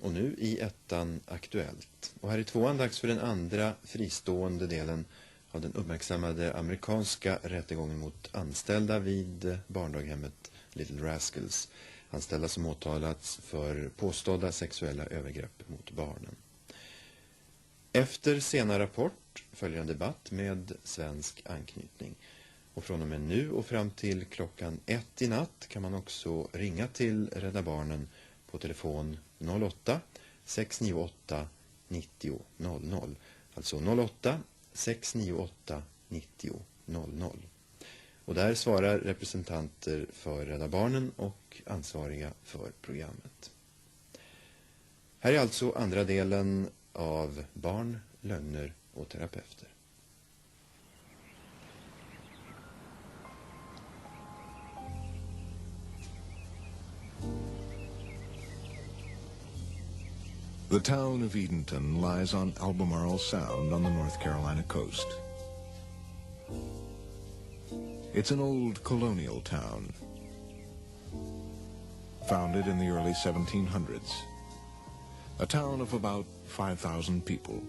Och nu i ettan Aktuellt. Och här i tvåan dags för den andra fristående delen av den uppmärksammade amerikanska rättegången mot anställda vid barndaghemmet Little Rascals. Anställda som åtalats för påstådda sexuella övergrepp mot barnen. Efter senare rapport följer en debatt med svensk anknytning. Och från och med nu och fram till klockan 1 i natt kan man också ringa till Rädda Barnen på telefon 08 698 90 00. Alltså 08 698 90 00. Och där svarar representanter för Rädda Barnen och ansvariga för programmet. Här är alltså andra delen av Barn, lögner och terapeuter. The town of Edenton lies on Albemarle Sound on the North Carolina coast. It's an old colonial town, founded in the early 1700s. A town of about 5,000 people.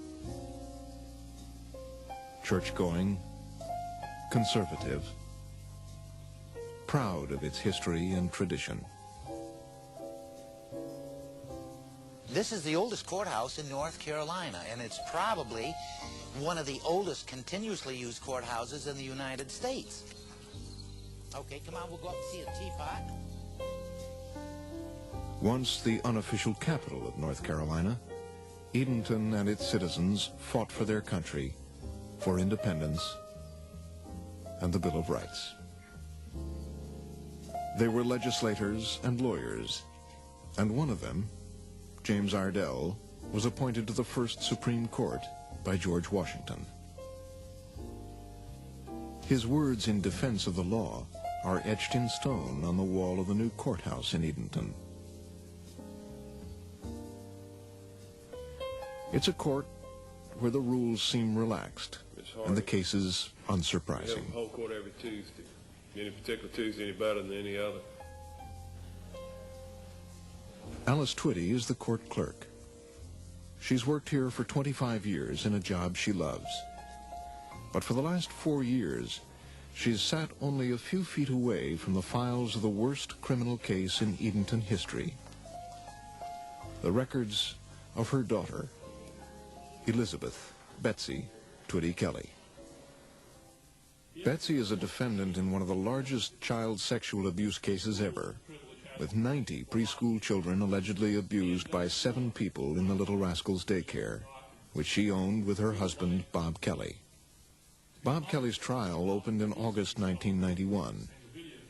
Church-going, conservative, proud of its history and tradition. This is the oldest courthouse in North Carolina, and it's probably one of the oldest continuously used courthouses in the United States. Okay, come on, we'll go up and see a teapot. Once the unofficial capital of North Carolina, Edenton and its citizens fought for their country, for independence, and the Bill of Rights. They were legislators and lawyers, and one of them, James Ardell, was appointed to the first Supreme Court by George Washington. His words in defense of the law are etched in stone on the wall of the new courthouse in Edenton. It's a court where the rules seem relaxed and the cases unsurprising. We have a whole court every Tuesday. Any particular Tuesday any better than any other? Alice Twitty is the court clerk. She's worked here for 25 years in a job she loves. But for the last 4 years, she's sat only a few feet away from the files of the worst criminal case in Edenton history. The records of her daughter, Elizabeth Betsy Twitty Kelly. Betsy is a defendant in one of the largest child sexual abuse cases ever, with 90 preschool children allegedly abused by 7 people in the Little Rascals daycare, which she owned with her husband, Bob Kelly. Bob Kelly's trial opened in August 1991.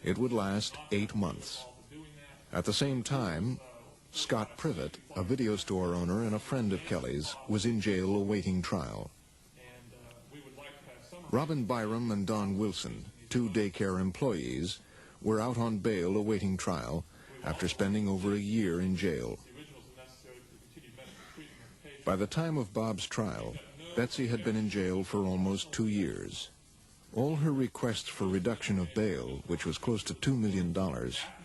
It would last 8 months. At the same time, Scott Privet, a video store owner and a friend of Kelly's, was in jail awaiting trial. Robin Byram and Don Wilson, 2 daycare employees, were out on bail awaiting trial after spending over a year in jail. By the time of Bob's trial, Betsy had been in jail for almost 2 years. All her requests for reduction of bail, which was close to $2 million,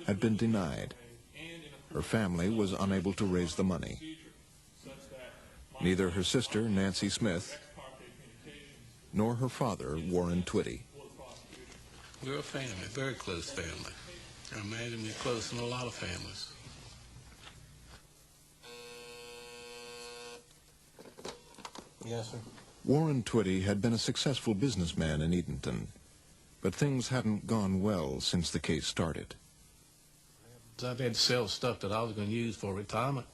had been denied. Her family was unable to raise the money. Neither her sister, Nancy Smith, nor her father, Warren Twitty. We're a family, a very close family. I imagine we're close in a lot of families. Yes, sir. Warren Twitty had been a successful businessman in Edenton, but things hadn't gone well since the case started. I've had to sell stuff that I was going to use for retirement.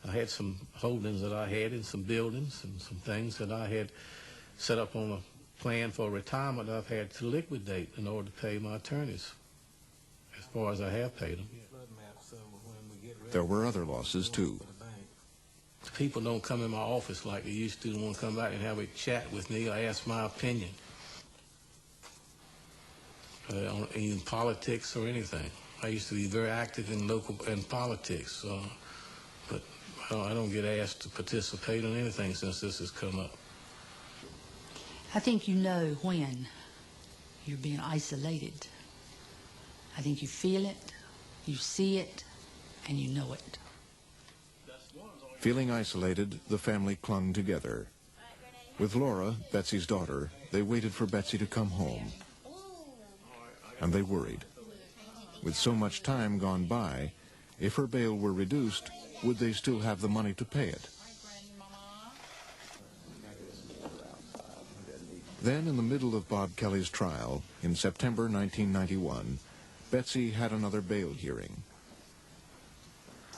I had some holdings that I had in some buildings and some things that I had set up on a plan for retirement I've had to liquidate in order to pay my attorneys, as far as I have paid them. There were other losses, too. People don't come in my office like they used to. They want to come back and have a chat with me or ask my opinion on in politics or anything. I used to be very active in politics, but I don't get asked to participate in anything since this has come up. I think you know when you're being isolated. I think you feel it, you see it, and you know it. Feeling isolated, the family clung together. With Laura, Betsy's daughter, they waited for Betsy to come home. And they worried. With so much time gone by, if her bail were reduced, would they still have the money to pay it? Then, in the middle of Bob Kelly's trial, in September 1991, Betsy had another bail hearing.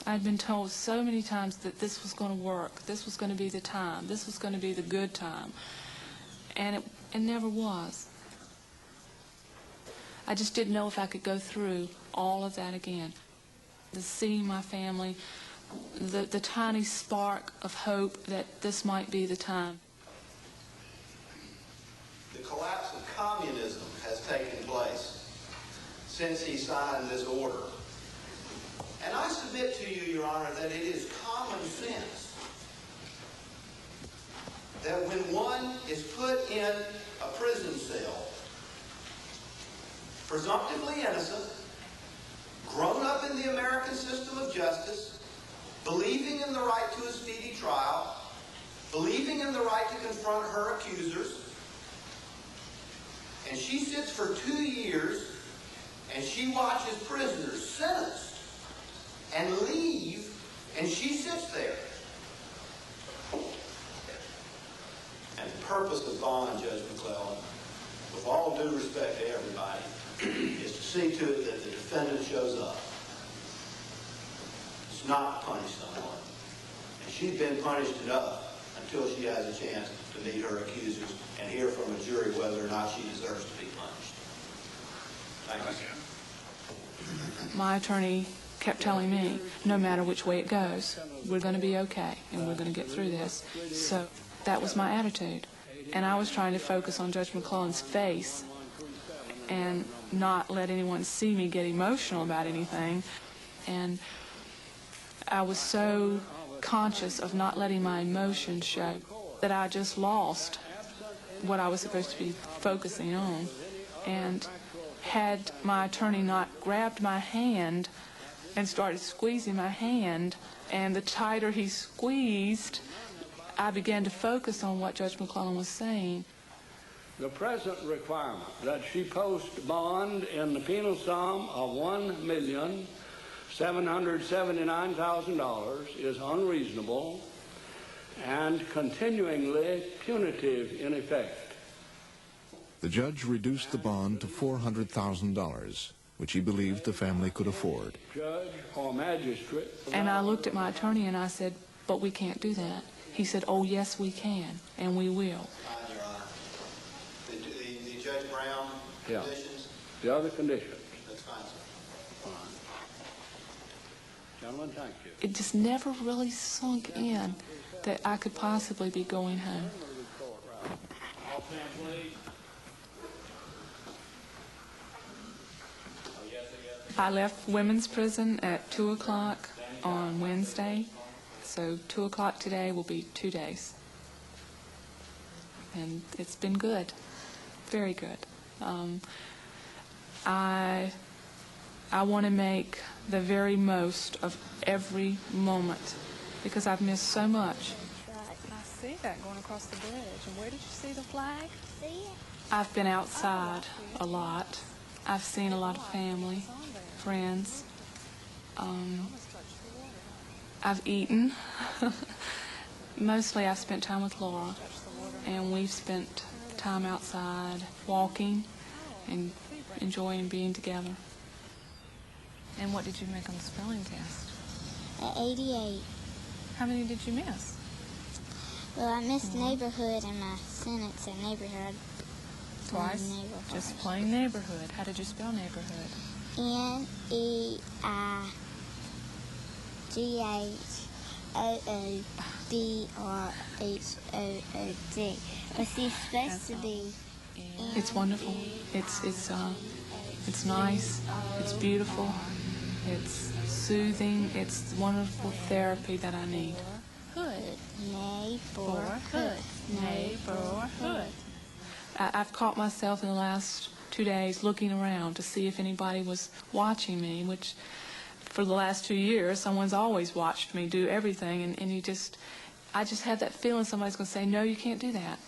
I'd been told so many times that this was going to work, this was going to be the time, this was going to be the good time, and it never was. I just didn't know if I could go through all of that again. Seeing my family, the tiny spark of hope that this might be the time. The collapse of communism has taken place since he signed this order. And I submit to you, Your Honor, that it is common sense that when one is put in a prison cell, presumptively innocent, grown up in the American system of justice, believing in the right to a speedy trial, believing in the right to confront her accusers, and she sits for 2 years and she watches prisoners sentenced and leave, and she sits there. And the purpose of bond, Judge McClellan, with all due respect to everybody, is to see to it that the defendant shows up. It's not to punish someone. And she's been punished enough until she has a chance to meet her accusers and hear from a jury whether or not she deserves to be punished. Thank you. My attorney kept telling me, no matter which way it goes, we're going to be okay, and we're going to get through this. So that was my attitude. And I was trying to focus on Judge McClellan's face and not let anyone see me get emotional about anything. And I was so conscious of not letting my emotions show that I just lost what I was supposed to be focusing on. And had my attorney not grabbed my hand and started squeezing my hand, and the tighter he squeezed, I began to focus on what Judge McClellan was saying. The present requirement that she post bond in the penal sum of $1,779,000 is unreasonable and continuingly punitive in effect. The judge reduced the bond to $400,000, which he believed the family could afford. Judge or magistrate. And I looked at my attorney and I said, but we can't do that. He said, oh, yes, we can, and we will. Fine, Your Honor. The Judge Brown conditions? The other conditions. That's fine, sir. Fine. Gentlemen, thank you. It just never really sunk in that I could possibly be going home. I left women's prison at 2 o'clock on Wednesday, so 2 o'clock today will be 2 days. And it's been good, very good. I want to make the very most of every moment because I've missed so much. I see that going across the bridge. And where did you see the flag? I've been outside a lot. I've seen a lot of family, friends. I've eaten. Mostly I've spent time with Laura, and we've spent time outside walking and enjoying being together. And what did you make on the spelling test? 88. How many did you miss? Well, I missed neighborhood in my sentence at neighborhood. Twice? Just plain neighborhood. How did you spell neighborhood? Neighood. But she's supposed to be. It's wonderful. It's nice. It's beautiful. It's soothing. It's wonderful therapy that I need. Hood. Neighborhood. Neighborhood. I've caught myself in the last 2 days looking around to see if anybody was watching me, which for the last 2 years, someone's always watched me do everything, and I just have that feeling somebody's going to say, no, you can't do that.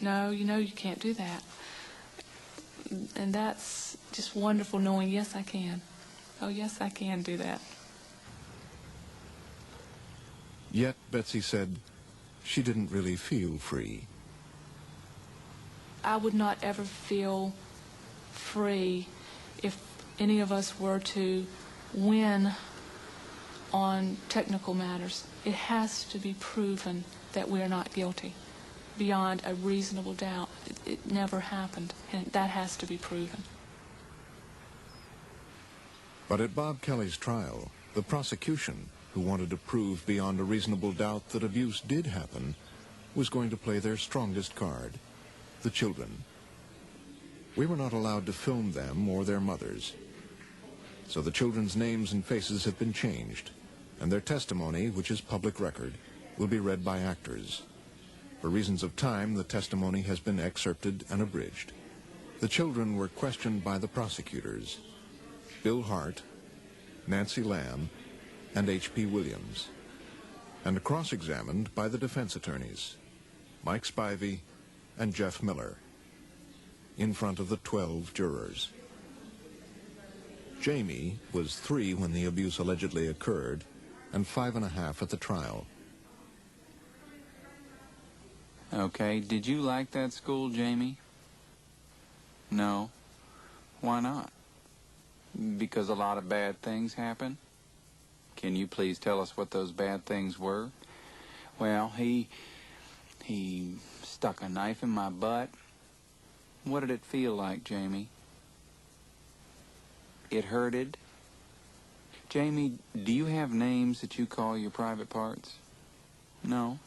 No, you can't do that. And that's just wonderful knowing, yes, I can. Oh, yes, I can do that. Yet, Betsy said, she didn't really feel free. I would not ever feel free if any of us were to win on technical matters. It has to be proven that we're not guilty beyond a reasonable doubt. It never happened, and that has to be proven. But at Bob Kelly's trial, the prosecution, who wanted to prove beyond a reasonable doubt that abuse did happen, was going to play their strongest card, the children. We were not allowed to film them or their mothers. So the children's names and faces have been changed, and their testimony, which is public record, will be read by actors. For reasons of time, the testimony has been excerpted and abridged. The children were questioned by the prosecutors, Bill Hart, Nancy Lamb, and H.P. Williams, and cross-examined by the defense attorneys, Mike Spivey and Jeff Miller, in front of the 12 jurors. Jamie was 3 when the abuse allegedly occurred, and 5.5 at the trial. Okay, did you like that school, Jamie? No. Why not? Because a lot of bad things happen? Can you please tell us what those bad things were? Well, he stuck a knife in my butt. What did it feel like, Jamie? It hurted. Jamie, do you have names that you call your private parts? No.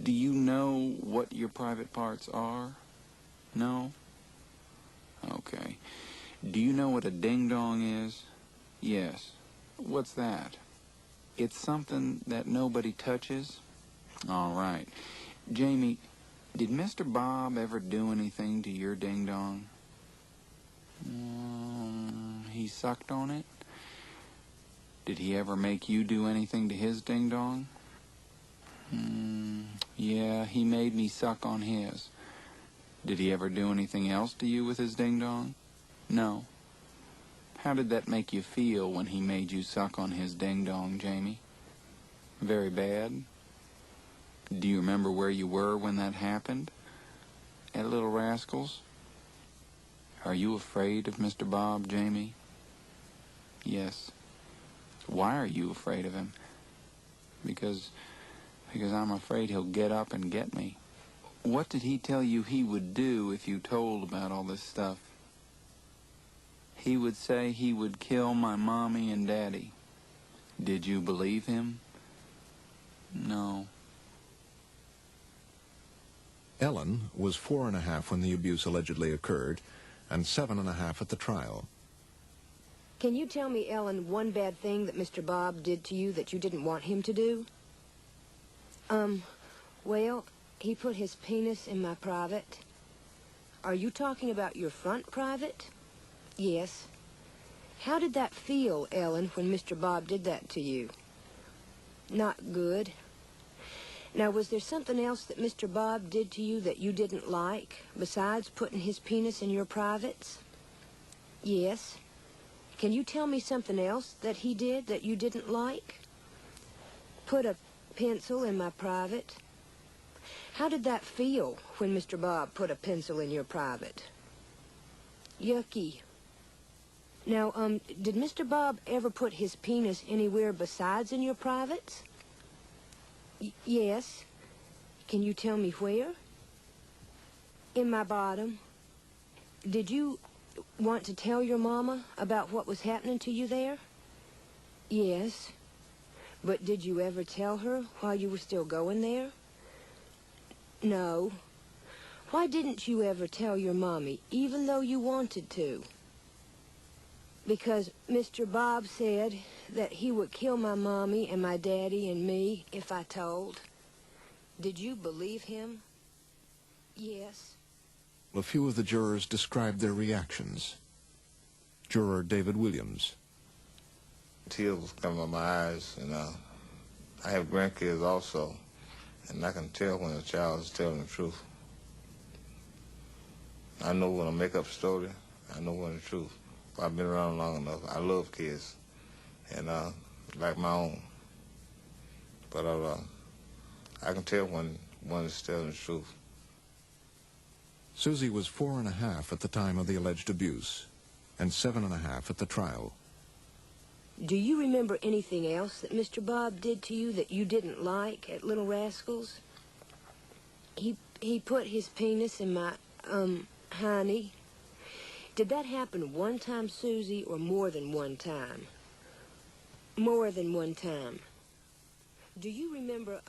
Do you know what your private parts are? No. Okay. Do you know what a ding-dong is? Yes. What's that? It's something that nobody touches? All right. Jamie, did Mr. Bob ever do anything to your ding-dong? He sucked on it? Did he ever make you do anything to his ding-dong? Yeah, he made me suck on his. Did he ever do anything else to you with his ding-dong? No. How did that make you feel when he made you suck on his ding-dong, Jamie? Very bad? Do you remember where you were when that happened? At Little Rascals? Are you afraid of Mr. Bob, Jamie? Yes. Why are you afraid of him? Because I'm afraid he'll get up and get me. What did he tell you he would do if you told about all this stuff? He would say he would kill my mommy and daddy. Did you believe him? No. Ellen was 4.5 when the abuse allegedly occurred, and 7.5 at the trial. Can you tell me, Ellen, one bad thing that Mr. Bob did to you that you didn't want him to do? Well, he put his penis in my private. Are you talking about your front private? Yes. How did that feel, Ellen, when Mr. Bob did that to you? Not good. Now, was there something else that Mr. Bob did to you that you didn't like, besides putting his penis in your privates? Yes. Can you tell me something else that he did that you didn't like? Put a pencil in my private. How did that feel when Mr. Bob put a pencil in your private? Yucky. Now, did Mr. Bob ever put his penis anywhere besides in your privates? Yes. Can you tell me where? In my bottom. Did you want to tell your mama about what was happening to you there? Yes. But did you ever tell her while you were still going there? No. Why didn't you ever tell your mommy, even though you wanted to? Because Mr. Bob said that he would kill my mommy and my daddy and me if I told. Did you believe him? Yes. A few of the jurors described their reactions. Juror David Williams. tears was coming out my eyes, and I have grandkids also, and I can tell when a child is telling the truth. I know when I make up a story, I know when the truth. I've been around long enough. I love kids, and like my own. But I can tell when one is telling the truth. Susie was 4.5 at the time of the alleged abuse, and 7.5 at the trial. Do you remember anything else that Mr. Bob did to you that you didn't like at Little Rascals? He put his penis in my, hiney. Did that happen one time, Susie, or more than one time? More than one time. Do you remember,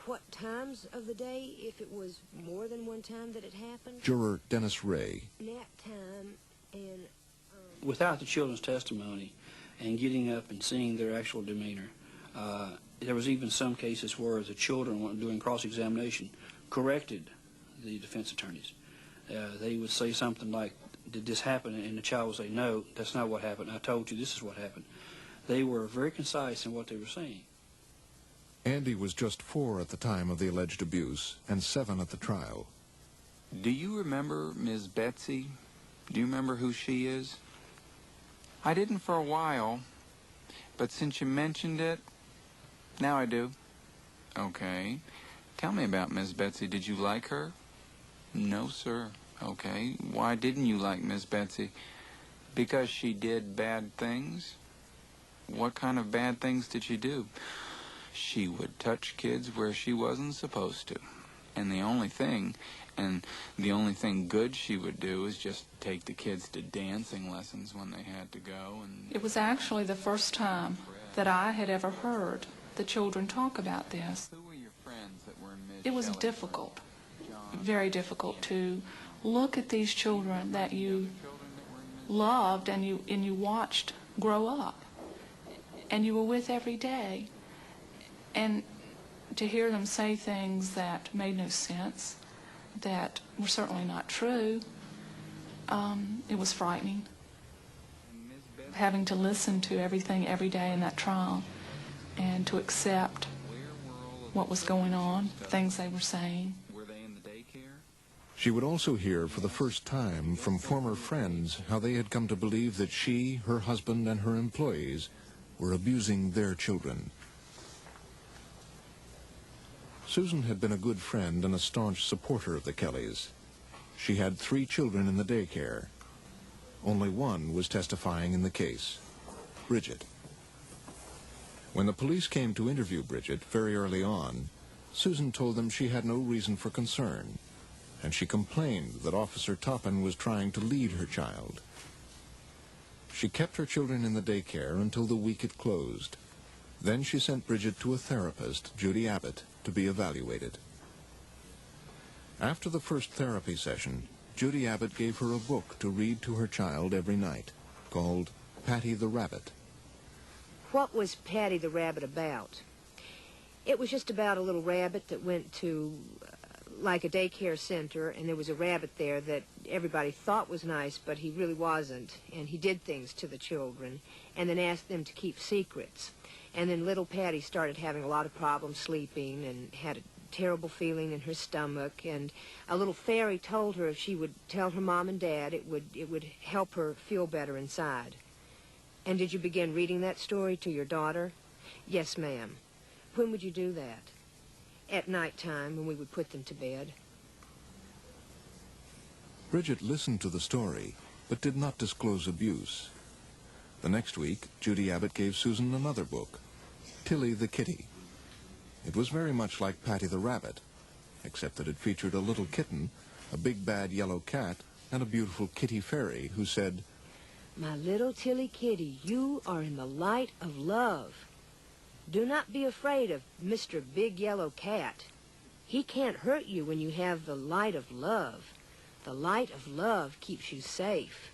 what times of the day, if it was more than one time that it happened? Juror Dennis Ray. Nap time and... Without the children's testimony and getting up and seeing their actual demeanor, there was even some cases where the children, when doing cross-examination, corrected the defense attorneys. They would say something like, did this happen? And the child would say, no, that's not what happened. I told you this is what happened. They were very concise in what they were saying. Andy was just 4 at the time of the alleged abuse and 7 at the trial. Do you remember Ms. Betsy? Do you remember who she is? I didn't for a while, but since you mentioned it, now I do. Okay. Tell me about Ms. Betsy. Did you like her? No, sir. Okay. Why didn't you like Miss Betsy? Because she did bad things? What kind of bad things did she do? She would touch kids where she wasn't supposed to. And the only thing good she would do is just take the kids to dancing lessons when they had to go. And it was actually the first time that I had ever heard the children talk about this. Who were your friends that were in Miss It was Shelley's difficult, John, very difficult to look at these children that you loved and you watched grow up and you were with every day, and to hear them say things that made no sense, that were certainly not true, it was frightening. Having to listen to everything every day in that trial and to accept what was going on, things they were saying. were they in the daycare? She would also hear for the first time from former friends how they had come to believe that she, her husband, and her employees were abusing their children. Susan had been a good friend and a staunch supporter of the Kellys. She had 3 children in the daycare. Only one was testifying in the case, Bridget. When the police came to interview Bridget very early on, Susan told them she had no reason for concern, and she complained that Officer Toppin was trying to lead her child. She kept her children in the daycare until the week it closed. Then she sent Bridget to a therapist, Judy Abbott, to be evaluated. After the first therapy session, Judy Abbott gave her a book to read to her child every night, called Patty the Rabbit. What was Patty the Rabbit about? It was just about a little rabbit that went to, like a daycare center, and there was a rabbit there that everybody thought was nice, but he really wasn't, and he did things to the children, and then asked them to keep secrets. And then little Patty started having a lot of problems sleeping and had a terrible feeling in her stomach, and a little fairy told her if she would tell her mom and dad, it would help her feel better inside. And did you begin reading that story to your daughter? Yes, ma'am. When would you do that? At night time, when we would put them to bed. Bridget listened to the story, but did not disclose abuse. The next week, Judy Abbott gave Susan another book, Tilly the Kitty. It was very much like Patty the Rabbit, except that it featured a little kitten, a big bad yellow cat, and a beautiful kitty fairy who said, "My little Tilly Kitty, you are in the light of love. Do not be afraid of Mr. Big Yellow Cat. He can't hurt you when you have the light of love. The light of love keeps you safe.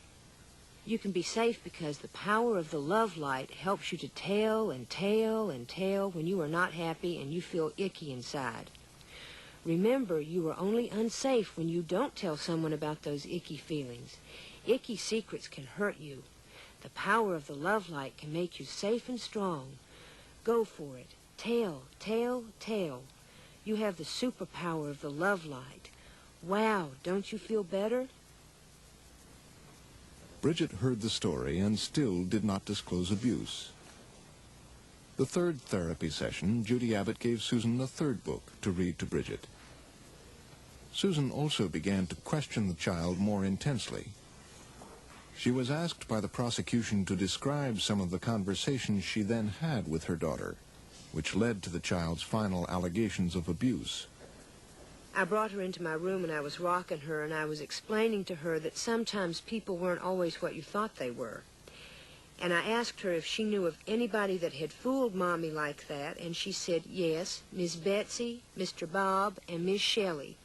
You can be safe because the power of the love light helps you to tail and tail and tail when you are not happy and you feel icky inside. Remember, you are only unsafe when you don't tell someone about those icky feelings. Icky secrets can hurt you. The power of the love light can make you safe and strong. Go for it. Tell, tell, tell. You have the superpower of the love light. Wow, don't you feel better? Bridget heard the story and still did not disclose abuse. The third therapy session, Judy Abbott gave Susan a third book to read to Bridget. Susan also began to question the child more intensely. She was asked by the prosecution to describe some of the conversations she then had with her daughter, which led to the child's final allegations of abuse. I brought her into my room and I was rocking her and I was explaining to her that sometimes people weren't always what you thought they were. And I asked her if she knew of anybody that had fooled Mommy like that, and she said yes, Miss Betsy, Mr. Bob, and Miss Shelley.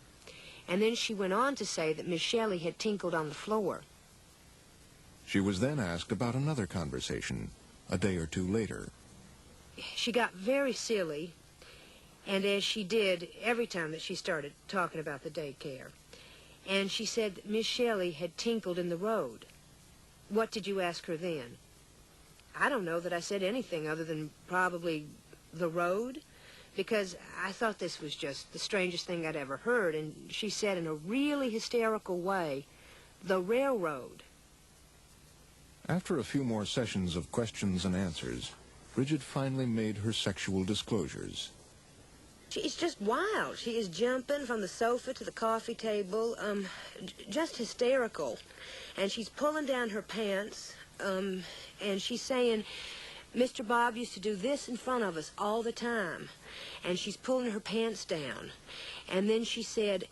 And then she went on to say that Miss Shelley had tinkled on the floor. She was then asked about another conversation, a day or two later. She got very silly, and as she did every time that she started talking about the daycare. And she said that Miss Shelley had tinkled in the road. What did you ask her then? I don't know that I said anything other than probably the road, because I thought this was just the strangest thing I'd ever heard. And she said in a really hysterical way, the railroad. After a few more sessions of questions and answers, Bridget finally made her sexual disclosures. She's just wild. She is jumping from the sofa to the coffee table, just hysterical. And she's pulling down her pants, and she's saying, Mr. Bob used to do this in front of us all the time. And she's pulling her pants down. And then she said,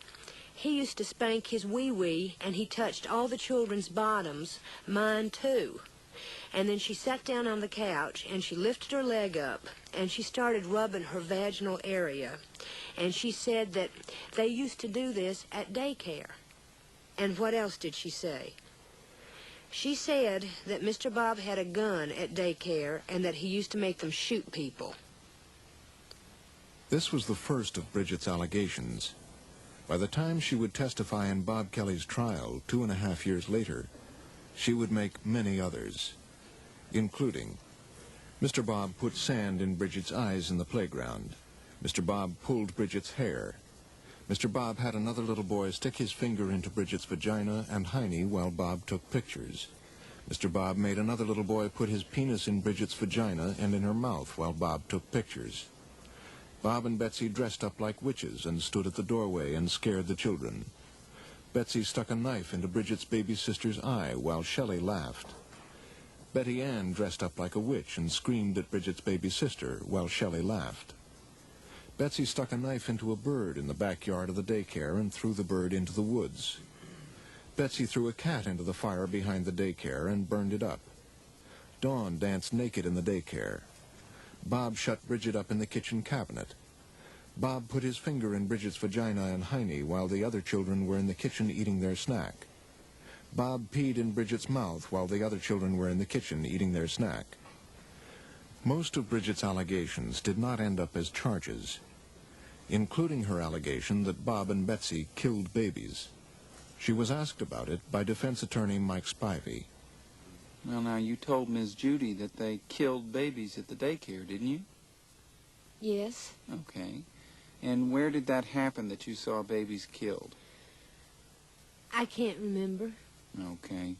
he used to spank his wee-wee, and he touched all the children's bottoms, mine too. And then she sat down on the couch, and she lifted her leg up, and she started rubbing her vaginal area. And she said that they used to do this at daycare. And what else did she say? She said that Mr. Bob had a gun at daycare and that he used to make them shoot people. This was the first of Bridget's allegations. By the time she would testify in Bob Kelly's trial 2.5 years later, she would make many others, including Mr. Bob put sand in Bridget's eyes in the playground. Mr. Bob pulled Bridget's hair. Mr. Bob had another little boy stick his finger into Bridget's vagina and hiney while Bob took pictures. Mr. Bob made another little boy put his penis in Bridget's vagina and in her mouth while Bob took pictures. Bob and Betsy dressed up like witches and stood at the doorway and scared the children. Betsy stuck a knife into Bridget's baby sister's eye while Shelley laughed. Betty Ann dressed up like a witch and screamed at Bridget's baby sister while Shelley laughed. Betsy stuck a knife into a bird in the backyard of the daycare and threw the bird into the woods. Betsy threw a cat into the fire behind the daycare and burned it up. Dawn danced naked in the daycare. Bob shut Bridget up in the kitchen cabinet. Bob put his finger in Bridget's vagina and hiney while the other children were in the kitchen eating their snack. Bob peed in Bridget's mouth while the other children were in the kitchen eating their snack. Most of Bridget's allegations did not end up as charges, including her allegation that Bob and Betsy killed babies. She was asked about it by defense attorney Mike Spivey. Well, now, you told Ms. Judy that they killed babies at the daycare, didn't you? Yes. Okay. And where did that happen that you saw babies killed? I can't remember. Okay.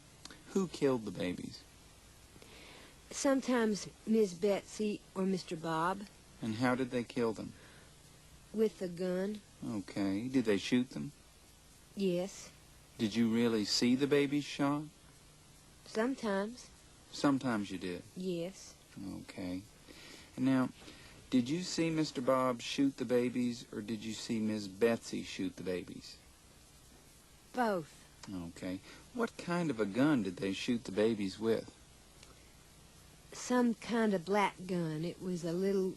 Who killed the babies? Sometimes Miss Betsy or Mr. Bob. And how did they kill them? With a gun. Okay. Did they shoot them? Yes. Did you really see the babies shot? Sometimes. Sometimes you did? Yes. Okay. And now, did you see Mr. Bob shoot the babies, or did you see Miss Betsy shoot the babies? Both. Okay. What kind of a gun did they shoot the babies with? Some kind of black gun. It was a little,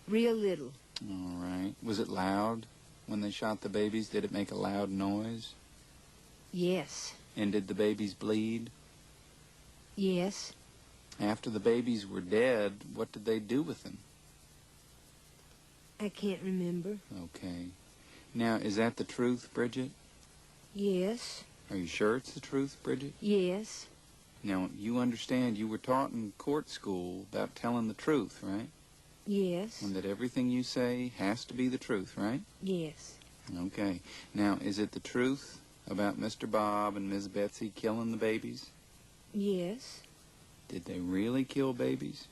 real little. All right. Was it loud when they shot the babies? Did it make a loud noise? Yes. And did the babies bleed? Yes. After the babies were dead, what did they do with them? I can't remember. Okay. Now, is that the truth, Bridget? Yes. Are you sure it's the truth, Bridget? Yes. Now, you understand you were taught in court school about telling the truth, right? Yes. And that everything you say has to be the truth, right? Yes. Okay. Now, is it the truth about Mr. Bob and Ms. Betsy killing the babies? Yes. Did they really kill babies?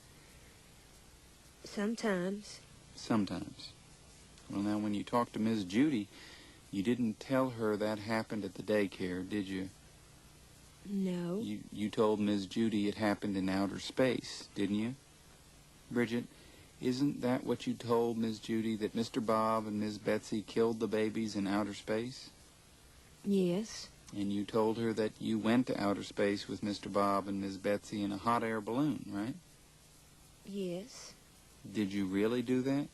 Sometimes. Sometimes. Well, now, when you talked to Ms. Judy, you didn't tell her that happened at the daycare, did you? No. You told Ms. Judy it happened in outer space, didn't you? Bridget, isn't that what you told Ms. Judy, that Mr. Bob and Ms. Betsy killed the babies in outer space? Yes. And you told her that you went to outer space with Mr. Bob and Ms. Betsy in a hot air balloon, right? Yes. Did you really do that?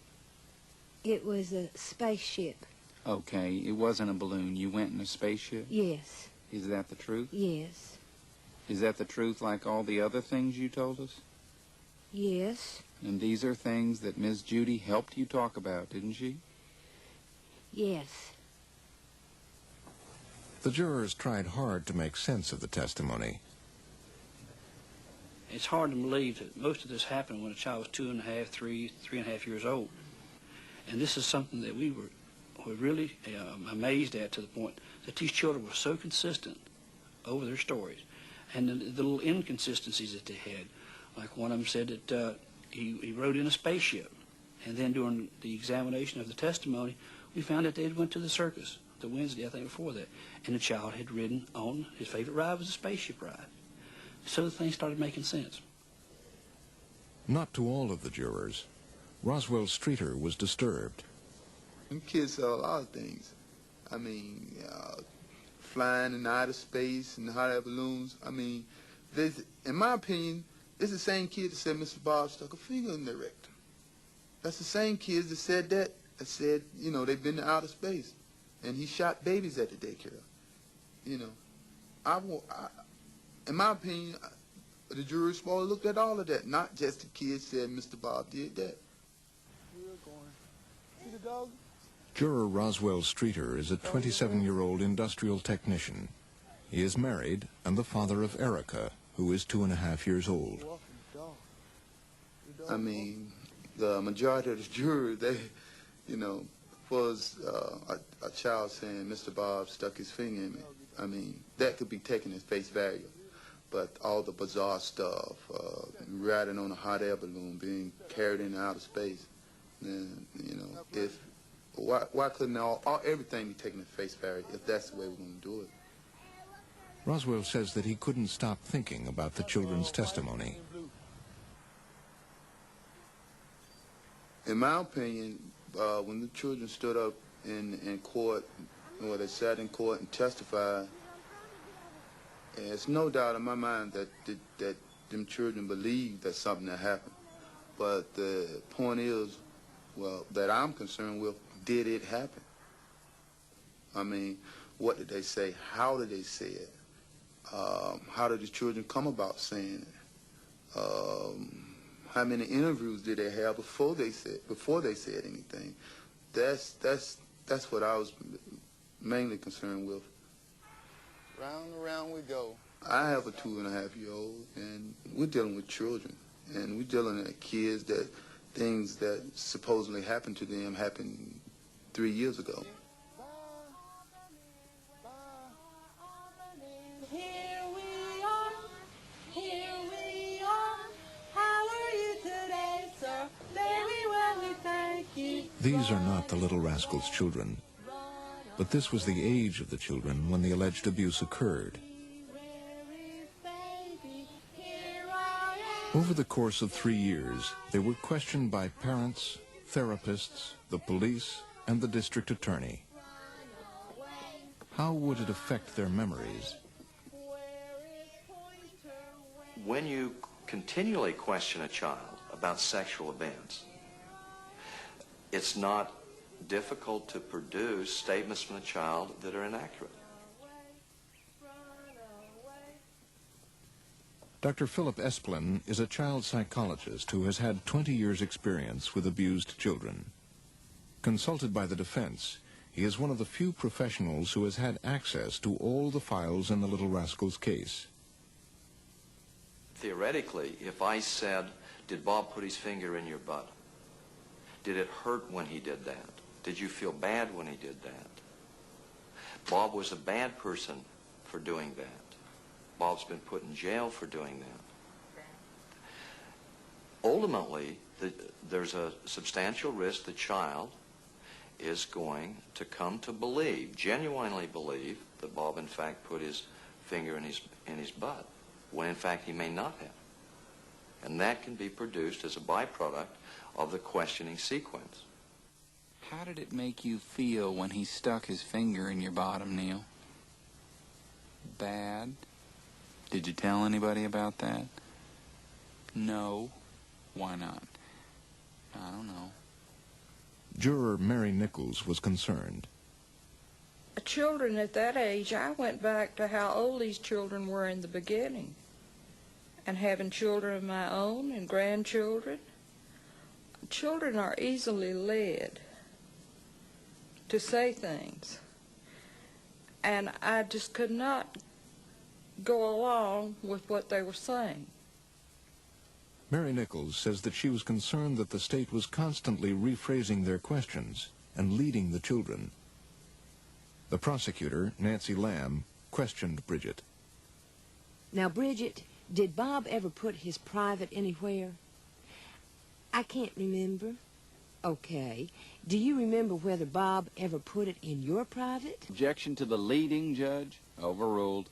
It was a spaceship. Okay, it wasn't a balloon. You went in a spaceship? Yes. Is that the truth? Yes. Is that the truth like all the other things you told us? Yes. And these are things that Ms. Judy helped you talk about, didn't she? Yes. The jurors tried hard to make sense of the testimony. It's hard to believe that most of this happened when a child was 2.5, 3.5 years old. And this is something that we were really amazed at, to the point that these children were so consistent over their stories. And the little inconsistencies that they had. Like one of them said that he rode in a spaceship. And then during the examination of the testimony, we found that they had went to the circus the Wednesday, I think, before that. And the child had ridden on, his favorite ride was a spaceship ride. So the thing started making sense. Not to all of the jurors. Roswell Streeter was disturbed. Them kids saw a lot of things. I mean, flying in outer space and hot air balloons. I mean, in my opinion, it's the same kid that said Mr. Bob stuck a finger in their rectum. That's the same kids that said that said, you know, they've been to outer space. And he shot babies at the daycare. You know, in my opinion, the jury supposed to look at all of that, not just the kids said Mr. Bob did that. See the dog? Juror Roswell Streeter is a 27-year-old industrial technician. He is married and the father of Erica, who is 2.5 years old. I mean, the majority of the jurors, they, you know, was a child saying Mr. Bob stuck his finger in me. I mean, that could be taken as face value. But all the bizarre stuff, riding on a hot air balloon, being carried into outer space, and, you know, why couldn't everything be taken at face value if that's the way we're going to do it? Roswell says that he couldn't stop thinking about the children's testimony. In my opinion, when the children stood up in court, or they sat in court and testified, there's no doubt in my mind that them children believed that something had happened. But the point is, well, that I'm concerned with, did it happen? I mean, what did they say? How did they say it? How did the children come about saying it? How many interviews did they have before they said anything? That's what I was mainly concerned with. Round and round we go. I have a 2.5-year-old, and we're dealing with children, and we're dealing with kids that things that supposedly happened to them happened 3 years ago. Here we are, how are you today, sir? Very well, we thank you. These are not the Little Rascals' children, but this was the age of the children when the alleged abuse occurred. Over the course of 3 years, they were questioned by parents, therapists, the police, and the district attorney. How would it affect their memories? When you continually question a child about sexual events, it's not difficult to produce statements from the child that are inaccurate. Dr. Philip Esplin is a child psychologist who has had 20 years' experience with abused children. Consulted by the defense, he is one of the few professionals who has had access to all the files in the Little Rascals case. Theoretically, if I said, did Bob put his finger in your butt? Did it hurt when he did that? Did you feel bad when he did that? Bob was a bad person for doing that. Bob's been put in jail for doing that. Ultimately, there's a substantial risk the child is going to come to believe, genuinely believe, that Bob in fact put his finger in his butt, when in fact he may not have. And that can be produced as a byproduct of the questioning sequence. How did it make you feel when he stuck his finger in your bottom, Neil? Bad? Did you tell anybody about that? No. Why not? I don't know. Juror Mary Nichols was concerned. Children at that age, I went back to how old these children were in the beginning. And having children of my own and grandchildren, children are easily led to say things. And I just could not go along with what they were saying. Mary Nichols says that she was concerned that the state was constantly rephrasing their questions and leading the children. The prosecutor, Nancy Lamb, questioned Bridget. Now, Bridget, did Bob ever put his private anywhere? I can't remember. Okay. Do you remember whether Bob ever put it in your private? Objection to the leading, Judge. Overruled.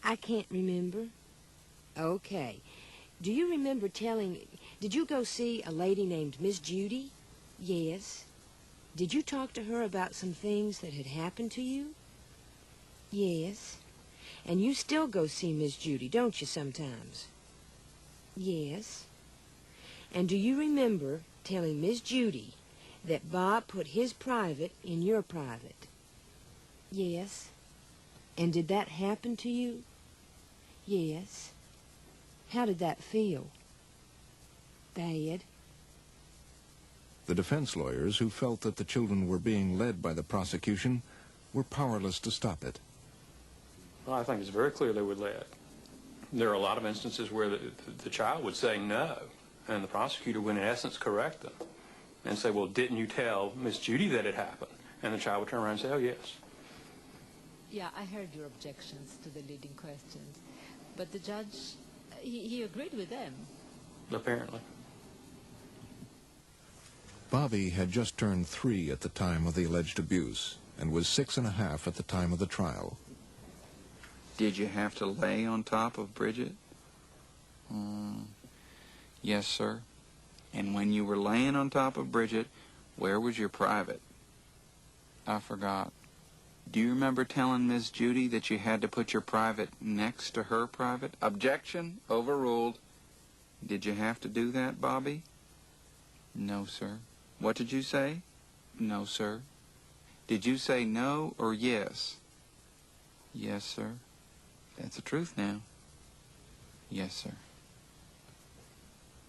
I can't remember. Okay. Do you remember did you go see a lady named Miss Judy? Yes. Did you talk to her about some things that had happened to you? Yes. And you still go see Miss Judy, don't you, sometimes? Yes. And do you remember telling Miss Judy that Bob put his private in your private? Yes. And did that happen to you? Yes. How did that feel? Bad. The defense lawyers, who felt that the children were being led by the prosecution, were powerless to stop it. Well, I think it's very clear they were led. There are a lot of instances where the child would say no, and the prosecutor would in essence correct them and say, well, didn't you tell Miss Judy that it happened? And the child would turn around and say, oh, yes. Yeah, I heard your objections to the leading questions, but the judge, he agreed with them. Apparently. Bobby had just turned 3 at the time of the alleged abuse and was 6.5 at the time of the trial. Did you have to lay on top of Bridget? Yes, sir. And when you were laying on top of Bridget, where was your private? I forgot. Do you remember telling Miss Judy that you had to put your private next to her private? Objection. Overruled. Did you have to do that, Bobby? No, sir. What did you say? No, sir. Did you say no or yes? Yes, sir. That's the truth now. Yes, sir.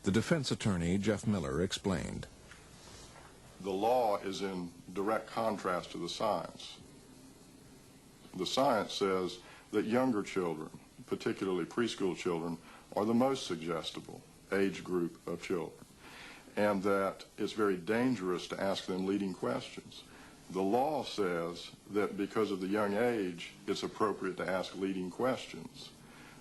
The defense attorney, Jeff Miller, explained. The law is in direct contrast to the science. The science says that younger children, particularly preschool children, are the most suggestible age group of children, and that it's very dangerous to ask them leading questions. The law says that because of the young age, it's appropriate to ask leading questions.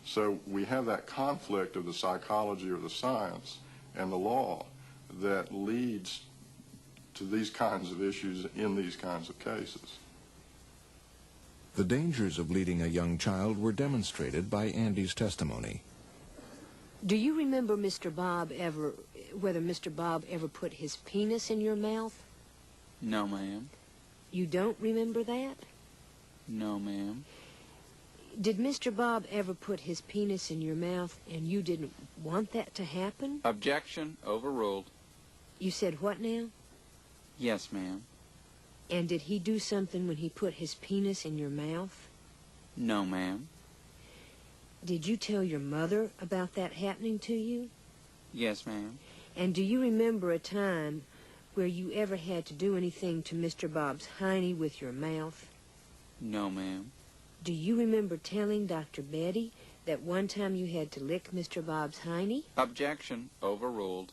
So we have that conflict of the psychology or the science and the law that leads to these kinds of issues in these kinds of cases. The dangers of leading a young child were demonstrated by Andy's testimony. Do you remember whether Mr. Bob ever put his penis in your mouth? No, ma'am. You don't remember that? No, ma'am. Did Mr. Bob ever put his penis in your mouth and you didn't want that to happen? Objection. Overruled. You said what now? Yes, ma'am. And did he do something when he put his penis in your mouth? No, ma'am. Did you tell your mother about that happening to you? Yes, ma'am. And do you remember a time where you ever had to do anything to Mr. Bob's hiney with your mouth? No, ma'am. Do you remember telling Dr. Betty that one time you had to lick Mr. Bob's hiney? Objection. Overruled.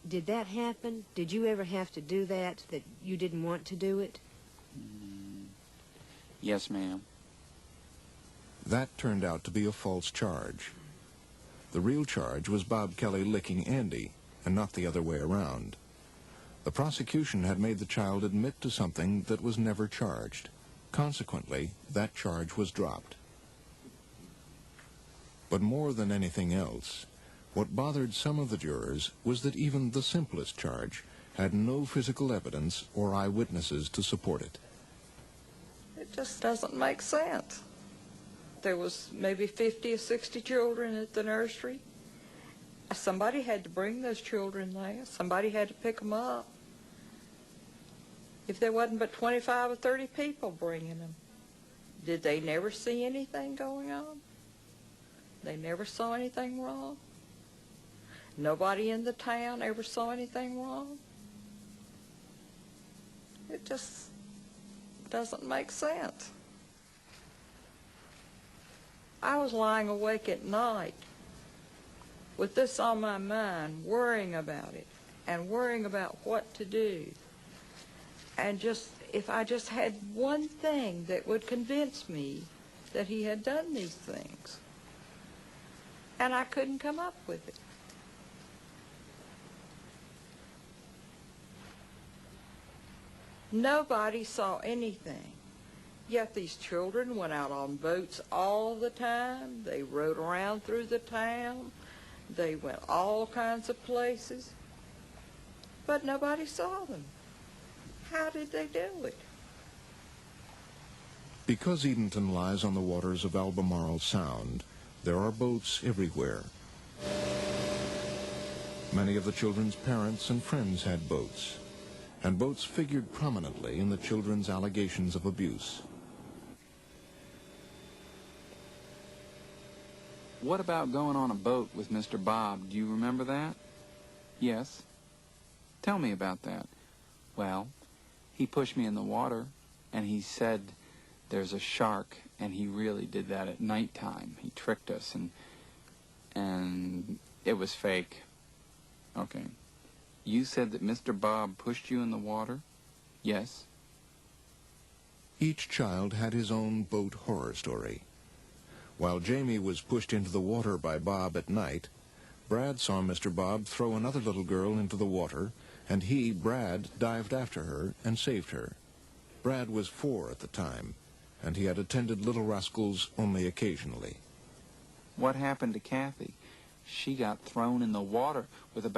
Did that happen? Did you ever have to do that you didn't want to do it? Yes, ma'am. That turned out to be a false charge. The real charge was Bob Kelly licking Andy, and not the other way around. The prosecution had made the child admit to something that was never charged. Consequently, that charge was dropped. But more than anything else, what bothered some of the jurors was that even the simplest charge had no physical evidence or eyewitnesses to support it. It just doesn't make sense. There was maybe 50 or 60 children at the nursery. Somebody had to bring those children there. Somebody had to pick them up. If there wasn't but 25 or 30 people bringing them, did they never see anything going on? They never saw anything wrong? Nobody in the town ever saw anything wrong? It just doesn't make sense. I was lying awake at night with this on my mind, worrying about it and worrying about what to do. And if I just had one thing that would convince me that he had done these things. And I couldn't come up with it. Nobody saw anything. Yet these children went out on boats all the time. They rode around through the town. They went all kinds of places. But nobody saw them. How did they do it? Because Edenton lies on the waters of Albemarle Sound, there are boats everywhere. Many of the children's parents and friends had boats, and boats figured prominently in the children's allegations of abuse. What about going on a boat with Mr. Bob? Do you remember that? Yes. Tell me about that. Well, he pushed me in the water, and he said there's a shark, and he really did that at nighttime. He tricked us, and it was fake. Okay. You said that Mr. Bob pushed you in the water? Yes. Each child had his own boat horror story. While Jamie was pushed into the water by Bob at night, Brad saw Mr. Bob throw another little girl into the water, and he, Brad, dived after her and saved her. Brad was 4 at the time, and he had attended Little Rascals only occasionally. What happened to Kathy? She got thrown in the water with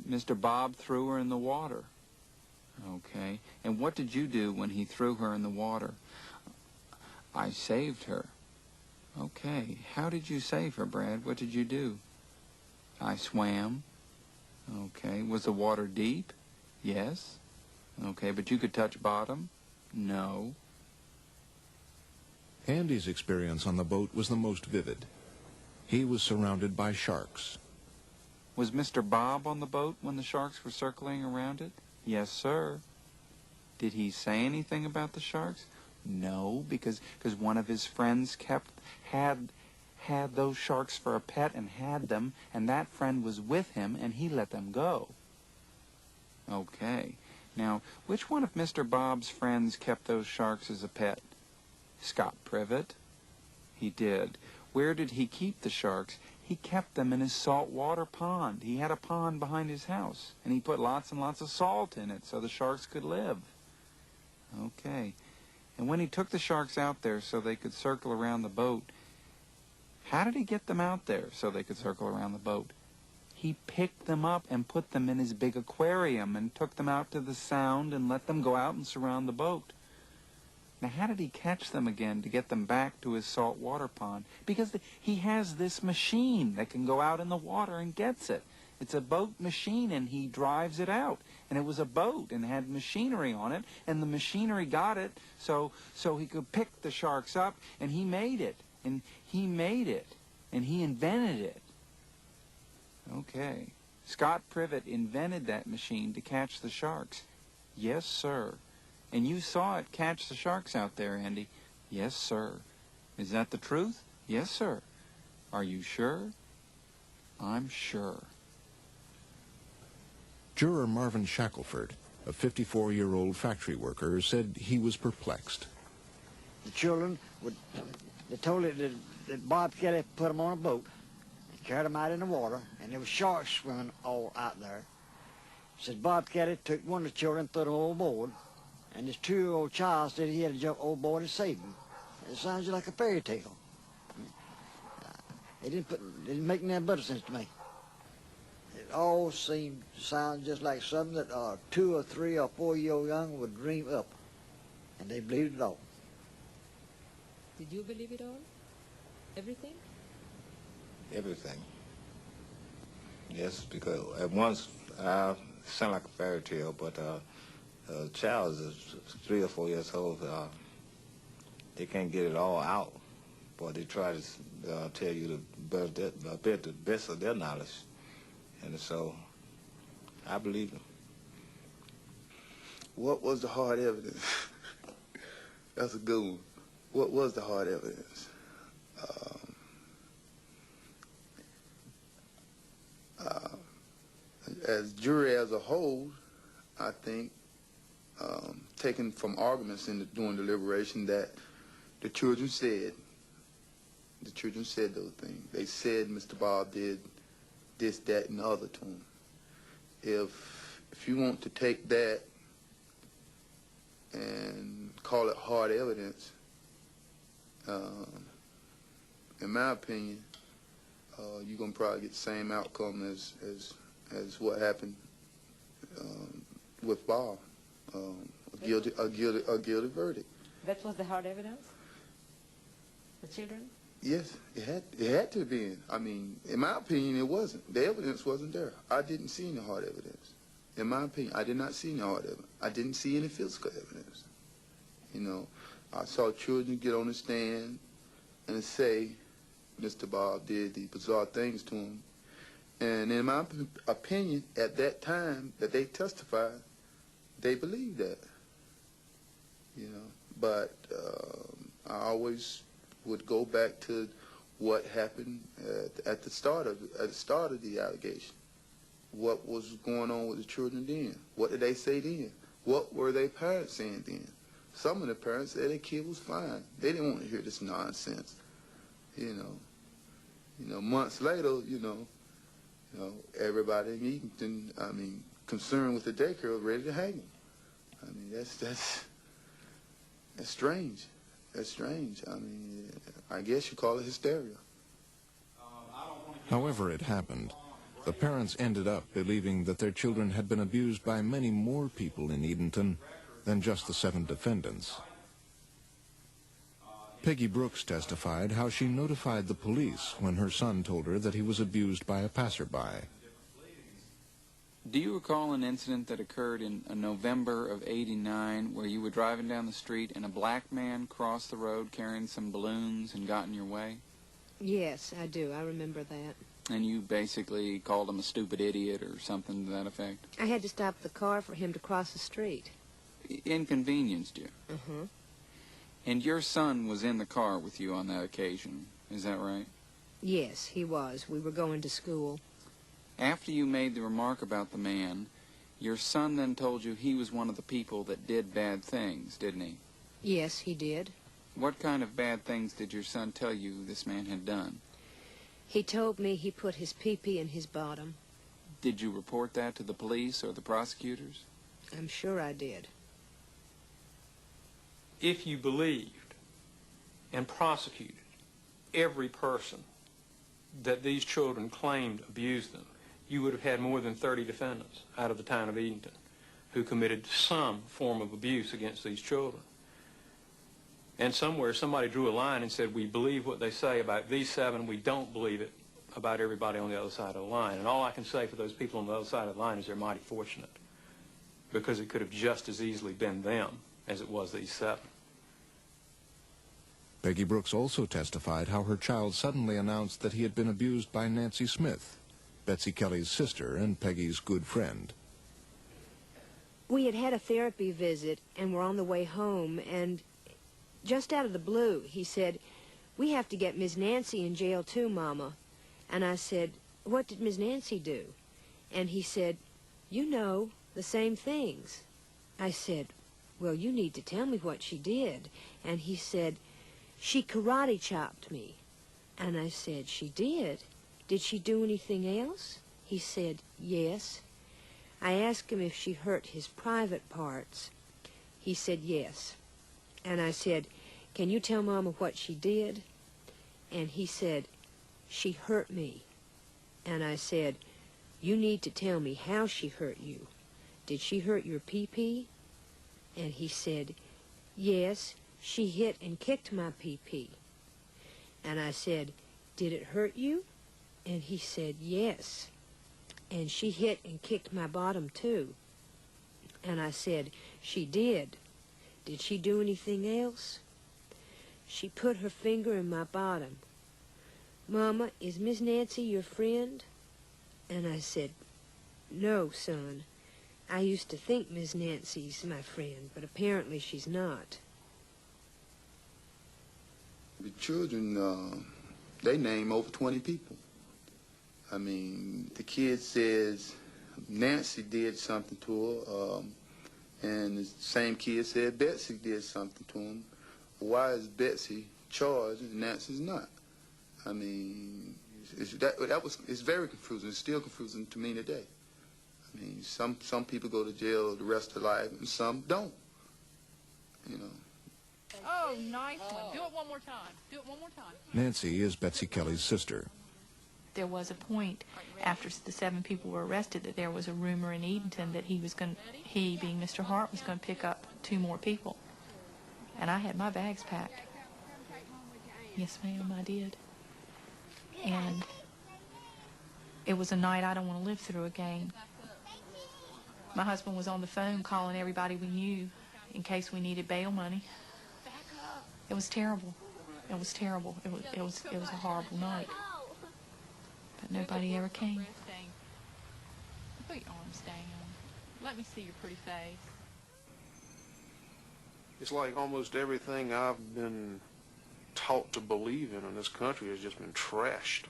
Mr. Bob threw her in the water. Okay. And what did you do when he threw her in the water? I saved her. Okay. How did you save her, Brad? What did you do? I swam. Okay. Was the water deep? Yes. Okay. But you could touch bottom? No. Andy's experience on the boat was the most vivid. He was surrounded by sharks. Was Mr. Bob on the boat when the sharks were circling around it? Yes, sir. Did he say anything about the sharks? No, because one of his friends had those sharks for a pet and had them, and that friend was with him, and he let them go. Okay. Now, which one of Mr. Bob's friends kept those sharks as a pet? Scott Privet. He did. Where did he keep the sharks? He kept them in his saltwater pond. He had a pond behind his house, and he put lots and lots of salt in it so the sharks could live. Okay. And when he took the sharks out there so they could circle around the boat, how did he get them out there so they could circle around the boat? He picked them up and put them in his big aquarium and took them out to the sound and let them go out and surround the boat. Now, how did he catch them again to get them back to his saltwater pond? Because he has this machine that can go out in the water and gets it. It's a boat machine, and he drives it out. And it was a boat and had machinery on it, and the machinery got it so he could pick the sharks up, and he made it. And he made it. And he invented it. Okay. Scott Privet invented that machine to catch the sharks. Yes, sir. And you saw it catch the sharks out there, Andy. Yes, sir. Is that the truth? Yes, sir. Are you sure? I'm sure. Juror Marvin Shackelford, a 54-year-old factory worker, said he was perplexed. The children they told it that Bob Kelly put them on a boat and carried them out in the water, and there was sharks swimming all out there. Said Bob Kelly took one of the children, threw them overboard, and this 2-year-old child said he had to jump overboard and save him. It sounds like a fairy tale. It didn't make any better sense to me. It all seemed to sound just like something that a 2 or 3 or 4-year-old young would dream up, and they believed it all. Did you believe it all? Everything? Everything. Yes, because at once I sound like a fairy tale, but a child is 3 or 4 years old. They can't get it all out, but they try to tell you the best of their knowledge, and so I believe them. What was the hard evidence? That's a good one. What was the hard evidence? As jury as a whole, I think, taken from arguments during deliberation, that the children said those things. They said Mr. Bob did this, that, and the other to him. If you want to take that and call it hard evidence, in my opinion, you're gonna probably get the same outcome as what happened with Bob, a guilty verdict. That was the hard evidence? The children? Yes, it had to have been. I mean, in my opinion, it wasn't. The evidence wasn't there. I didn't see any hard evidence. In my opinion, I did not see any hard evidence. I didn't see any physical evidence. You know, I saw children get on the stand and say Mr. Bob did the bizarre things to him. And in my opinion, at that time that they testified, they believed that. You know, but I always would go back to what happened at the start of the allegation. What was going on with the children then? What did they say then? What were their parents saying then? Some of the parents said their kid was fine. They didn't want to hear this nonsense. You know, months later, everybody in Eatonton, I mean, concerned with the daycare was ready to hang him. I mean, that's strange. That's strange. I mean, I guess you call it hysteria. However it happened, the parents ended up believing that their children had been abused by many more people in Eatonton than just the 7 defendants. Peggy Brooks testified how she notified the police when her son told her that he was abused by a passerby. Do you recall an incident that occurred in November of '89 where you were driving down the street and a black man crossed the road carrying some balloons and got in your way? Yes, I do. I remember that. And you basically called him a stupid idiot or something to that effect? I had to stop the car for him to cross the street. Inconvenienced you? Uh-huh. And your son was in the car with you on that occasion, is that right? Yes, he was. We were going to school. After you made the remark about the man, your son then told you he was one of the people that did bad things, didn't he? Yes, he did. What kind of bad things did your son tell you this man had done? He told me he put his pee-pee in his bottom. Did you report that to the police or the prosecutors? I'm sure I did. If you believed and prosecuted every person that these children claimed abused them, you would have had more than 30 defendants out of the town of Eatonton who committed some form of abuse against these children. And somewhere somebody drew a line and said, we believe what they say about these 7, we don't believe it about everybody on the other side of the line. And all I can say for those people on the other side of the line is they're mighty fortunate, because it could have just as easily been them as it was these 7. Peggy Brooks also testified how her child suddenly announced that he had been abused by Nancy Smith, Betsy Kelly's sister and Peggy's good friend. We had had a therapy visit and were on the way home, and just out of the blue, he said, "We have to get Miss Nancy in jail too, Mama." And I said, "What did Miss Nancy do?" And he said, "You know, the same things." I said, "Well, you need to tell me what she did." And he said, "She karate chopped me." And I said, "She did? Did she do anything else?" He said, "Yes." I asked him if she hurt his private parts. He said, "Yes." And I said, "Can you tell Mama what she did?" And he said, "She hurt me." And I said, "You need to tell me how she hurt you. Did she hurt your pee-pee?" And he said, "Yes, she hit and kicked my pee-pee." And I said, "Did it hurt you?" And he said, "Yes. And she hit and kicked my bottom, too." And I said, "She did. Did she do anything else?" She put her finger in my bottom. "Mama, is Miss Nancy your friend?" And I said, "No, son. I used to think Miss Nancy's my friend, but apparently she's not." The children, they name over 20 people. I mean, the kid says Nancy did something to her, and the same kid said Betsy did something to him. Why is Betsy charged and Nancy's not? I mean, it's very confusing. It's still confusing to me today. I mean, some people go to jail the rest of their life, and some don't. You know. Oh, nice one. Do it one more time. Do it one more time. Nancy is Betsy Kelly's sister. There was a point after the 7 people were arrested that there was a rumor in Edenton that he, being Mr. Hart, was going to pick up 2 more people. And I had my bags packed. Yes, ma'am, I did. And it was a night I don't want to live through again. My husband was on the phone calling everybody we knew in case we needed bail money. It was terrible. It was terrible. It was a horrible night. But nobody ever came. Put your arms down. Let me see your pretty face. It's like almost everything I've been taught to believe in this country has just been trashed.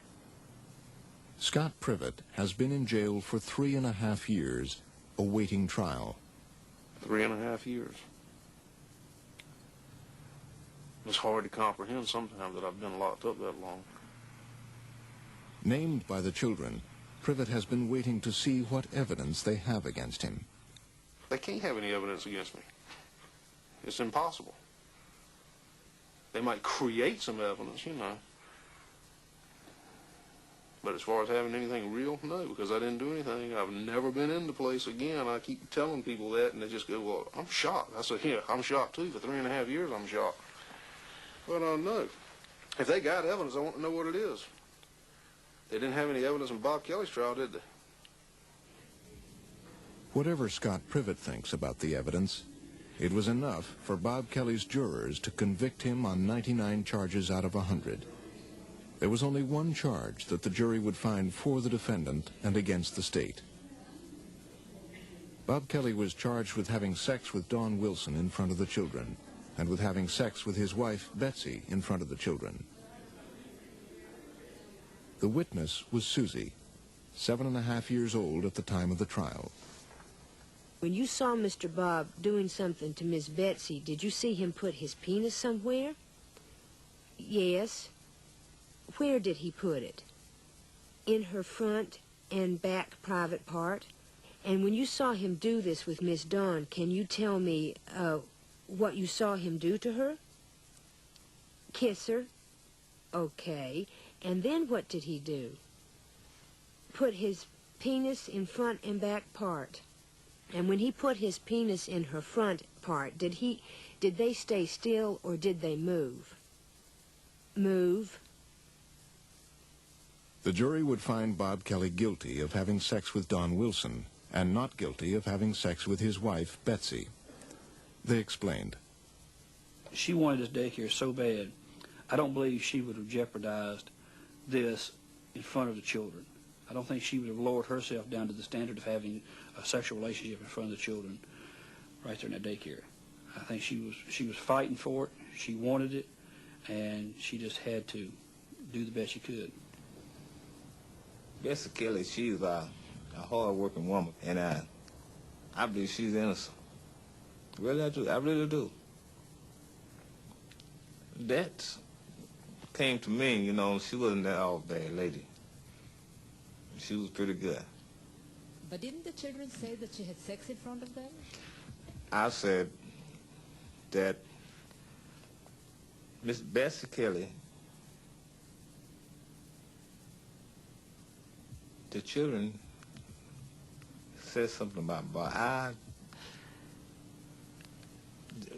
Scott Privet has been in jail for 3.5 years, awaiting trial. 3.5 years. It's hard to comprehend sometimes that I've been locked up that long. Named by the children, Privet has been waiting to see what evidence they have against him. They can't have any evidence against me. It's impossible. They might create some evidence, you know. But as far as having anything real, no, because I didn't do anything. I've never been in the place again. I keep telling people that, and they just go, "Well, I'm shocked." I said, "Yeah, I'm shocked, too. For 3.5 years, I'm shocked." But no. If they got evidence, I want to know what it is. They didn't have any evidence in Bob Kelly's trial, did they? Whatever Scott Privet thinks about the evidence, it was enough for Bob Kelly's jurors to convict him on 99 charges out of 100. There was only one charge that the jury would find for the defendant and against the state. Bob Kelly was charged with having sex with Dawn Wilson in front of the children, and with having sex with his wife, Betsy, in front of the children. The witness was Susie, 7.5 years old at the time of the trial. When you saw Mr. Bob doing something to Miss Betsy, did you see him put his penis somewhere? Yes. Where did he put it? In her front and back private part? And when you saw him do this with Miss Dawn, can you tell me what you saw him do to her? Kiss her? Okay. And then what did he do? Put his penis in front and back part. And when he put his penis in her front part, did they stay still or did they move? Move. The jury would find Bob Kelly guilty of having sex with Dawn Wilson and not guilty of having sex with his wife, Betsy. They explained. She wanted this daycare so bad, I don't believe she would have jeopardized this in front of the children. I don't think she would have lowered herself down to the standard of having a sexual relationship in front of the children right there in that daycare. I think she was fighting for it. She wanted it. and she just had to do the best she could. Bessie Kelly, she's a hard-working woman, and I believe she's innocent. Really, I do. I really do. That came to me, you know, she wasn't that all bad lady. She was pretty good. But didn't the children say that she had sex in front of them? I said that Miss Bessie Kelly, the children said something about Bob.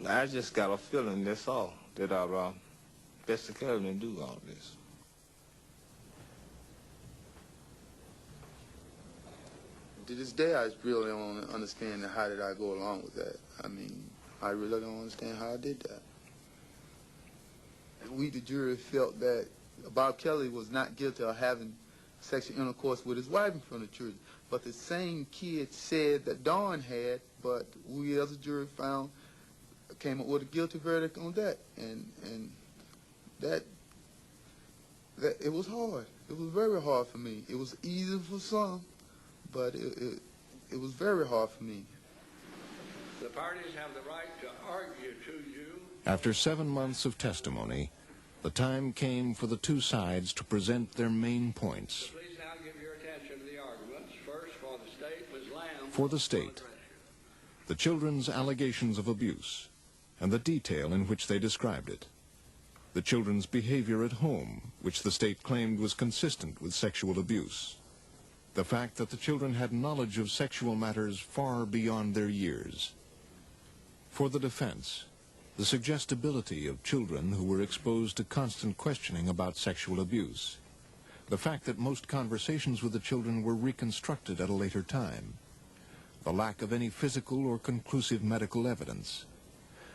I just got a feeling, that's all, that Bessie Kelly didn't do all this. To this day, I really don't understand how did I go along with that. I mean, I really don't understand how I did that. We, the jury, felt that Bob Kelly was not guilty of having sexual intercourse with his wife in front of children. But the same kid said that Dawn had, but we as a jury came up with a guilty verdict on that. And that it was hard. It was very hard for me. It was easy for some, but it was very hard for me. The parties have the right to argue to you. After 7 months of testimony, the time came for the two sides to present their main points. Please now give your attention to the arguments. First, for the state, Ms. Lamb. For the state, the children's allegations of abuse and the detail in which they described it. The children's behavior at home, which the state claimed was consistent with sexual abuse. The fact that the children had knowledge of sexual matters far beyond their years. For the defense, the suggestibility of children who were exposed to constant questioning about sexual abuse. The fact that most conversations with the children were reconstructed at a later time. The lack of any physical or conclusive medical evidence.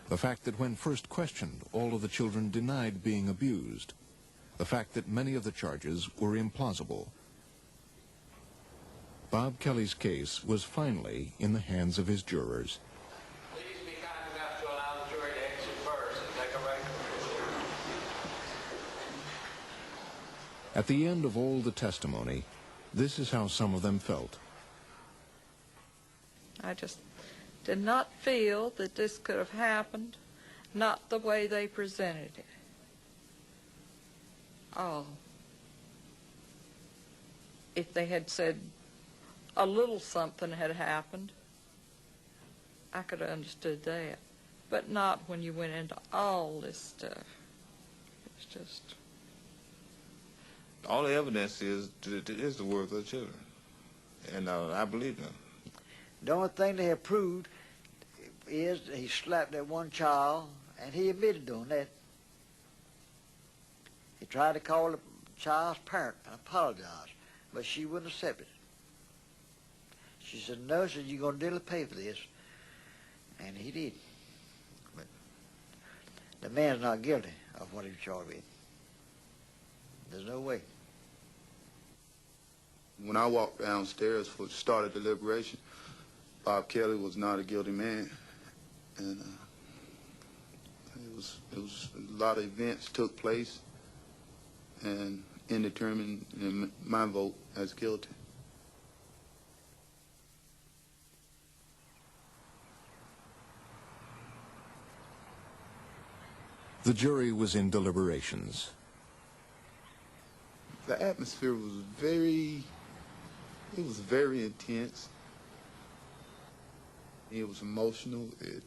The fact that when first questioned, all of the children denied being abused. The fact that many of the charges were implausible. Bob Kelly's case was finally in the hands of his jurors. Please be kind enough to allow the jury to exit first and take a record. At the end of all the testimony, this is how some of them felt. I just did not feel that this could have happened, not the way they presented it. Oh, if they had said a little something had happened, I could have understood that. But not when you went into all this stuff. It was just... All the evidence is the words of the children. And I believe them. The only thing they have proved is that he slapped that one child, and he admitted doing that. He tried to call the child's parent and apologize, but she wouldn't accept it. She said, no, said, you're going to dearly pay for this. And he did. But the man's not guilty of what he was charged with. There's no way. When I walked downstairs for the start of deliberation, Bob Kelly was not a guilty man. And it was a lot of events took place, and in determining my vote as guilty. The jury was in deliberations. The atmosphere was very intense. It was emotional. It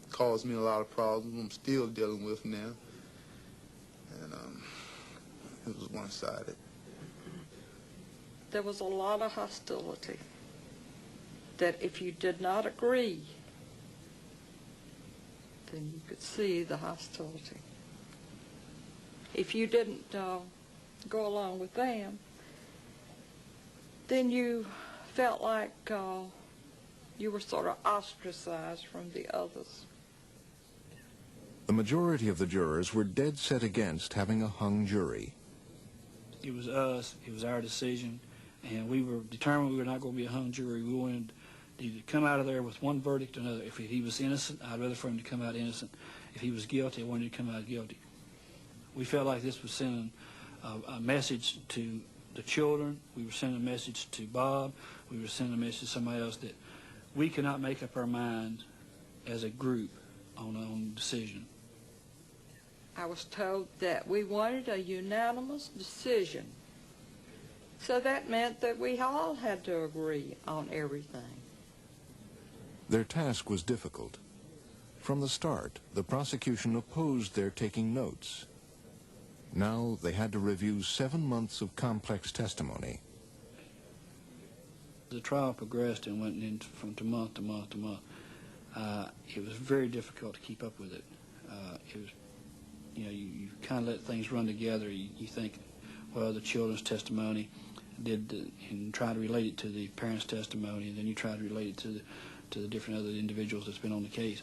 caused me a lot of problems I'm still dealing with now. And it was one-sided. There was a lot of hostility. That if you did not agree, then you could see the hostility. If you didn't go along with them, then you felt like you were sort of ostracized from the others. The majority of the jurors were dead set against having a hung jury. It was us, it was our decision, and we were determined we were not going to be a hung jury. We wanted either come out of there with one verdict or another. If he was innocent, I'd rather for him to come out innocent. If he was guilty, I wanted him to come out guilty. We felt like this was sending a message to the children. We were sending a message to Bob. We were sending a message to somebody else that we cannot make up our minds as a group on a decision. I was told that we wanted a unanimous decision. So that meant that we all had to agree on everything. Their task was difficult. From the start, the prosecution opposed their taking notes. Now they had to review 7 months of complex testimony. The trial progressed and went in from month to month to month. It was very difficult to keep up with it. It was, you kind of let things run together. You think, well, the children's testimony and try to relate it to the parents' testimony, and then you try to relate it to the different other individuals that's been on the case.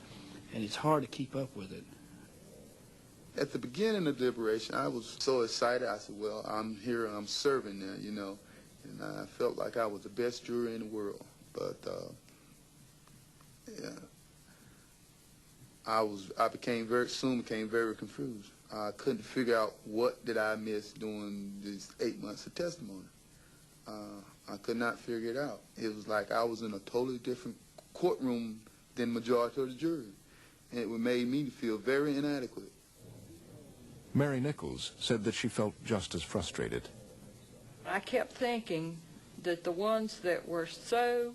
And it's hard to keep up with it. At the beginning of deliberation, I was so excited. I said, well, I'm here and I'm serving now, and I felt like I was the best juror in the world. But yeah, I soon became very confused. I couldn't figure out what did I miss during these 8 months of testimony. I could not figure it out. It was like I was in a totally different courtroom than the majority of the jury, and it made me feel very inadequate. Mary Nichols said that she felt just as frustrated. I kept thinking that the ones that were so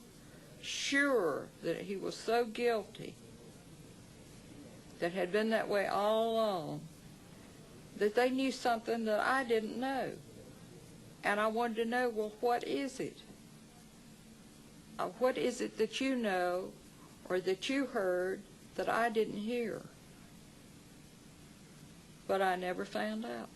sure that he was so guilty, that had been that way all along, that they knew something that I didn't know. And I wanted to know, well, what is it? What is it that you know or that you heard that I didn't hear? But I never found out.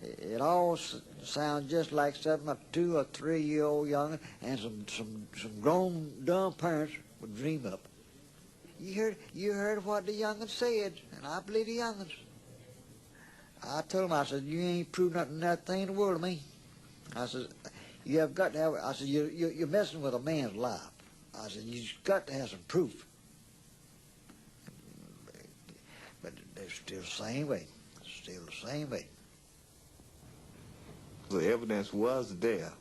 It all sounds just like something a 2 or 3 year old youngin and some grown dumb parents would dream up. You heard what the youngin said, and I believe the youngins. I told him, I said, you ain't proved nothing in the world to me. I said, you have got to have, I said, you're messing with a man's life. I said, you've got to have some proof. But they're still the same way. Still the same way. The evidence was there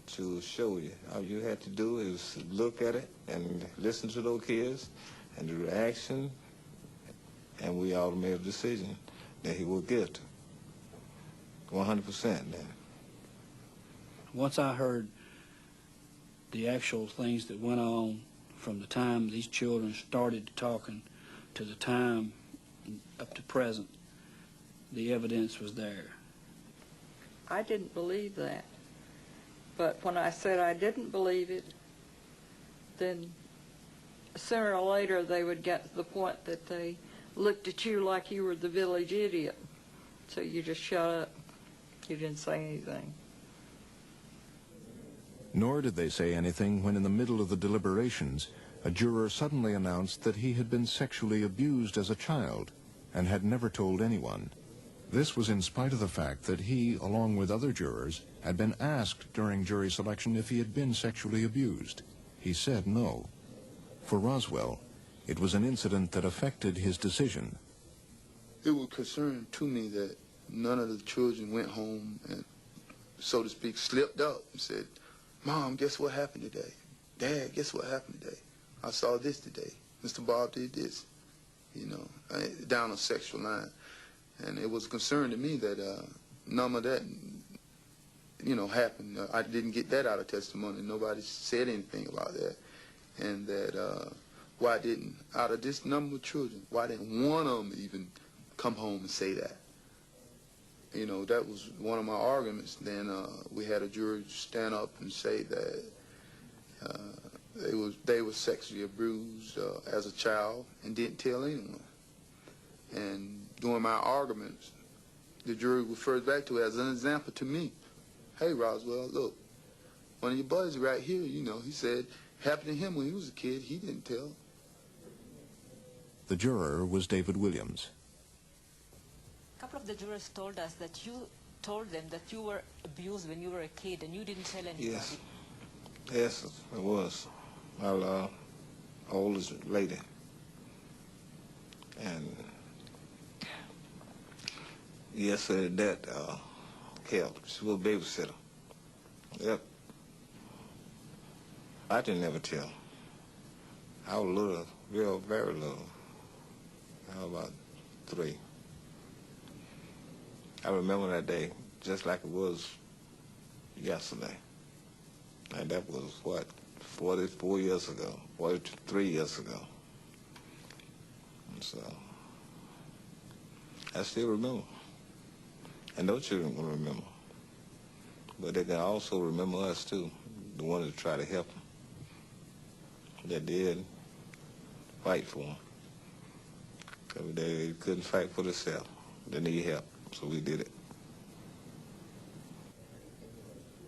to show you. All you had to do is look at it and listen to those kids and the reaction, and we all made a decision that he was guilty. 100% then. Once I heard the actual things that went on from the time these children started talking to the time up to present, the evidence was there. I didn't believe that. But when I said I didn't believe it, then sooner or later they would get to the point that they looked at you like you were the village idiot. So you just shut up. You didn't say anything. Nor did they say anything when in the middle of the deliberations, a juror suddenly announced that he had been sexually abused as a child and had never told anyone. This was in spite of the fact that he, along with other jurors, had been asked during jury selection if he had been sexually abused. He said no. For Roswell, it was an incident that affected his decision. It was concerning to me that none of the children went home and, so to speak, slipped up and said, Mom, guess what happened today? Dad, guess what happened today? I saw this today. Mr. Bob did this, down a sexual line. And it was a concern to me that none of that, happened. I didn't get that out of testimony. Nobody said anything about that. And that why didn't, out of this number of children, why didn't one of them even come home and say that? That was one of my arguments. Then we had a jury stand up and say that they were sexually abused as a child and didn't tell anyone. And during my arguments, the jury referred back to it as an example to me. Hey, Roswell, look, one of your buddies right here, he said, happened to him when he was a kid, he didn't tell. The juror was David Williams. A couple of the jurors told us that you told them that you were abused when you were a kid and you didn't tell anybody. Yes. Yes, it was. My oldest lady. And yes, that helped. She was a babysitter. Yep. I didn't ever tell. I was little, real, very little. I was about 3. I remember that day just like it was yesterday. And that was, what, 44 years ago, 43 years ago. And so, I still remember. And those children will remember. But they can also remember us, too, the ones that try to help them, that did fight for them. Because they couldn't fight for themselves. They need help, so we did it.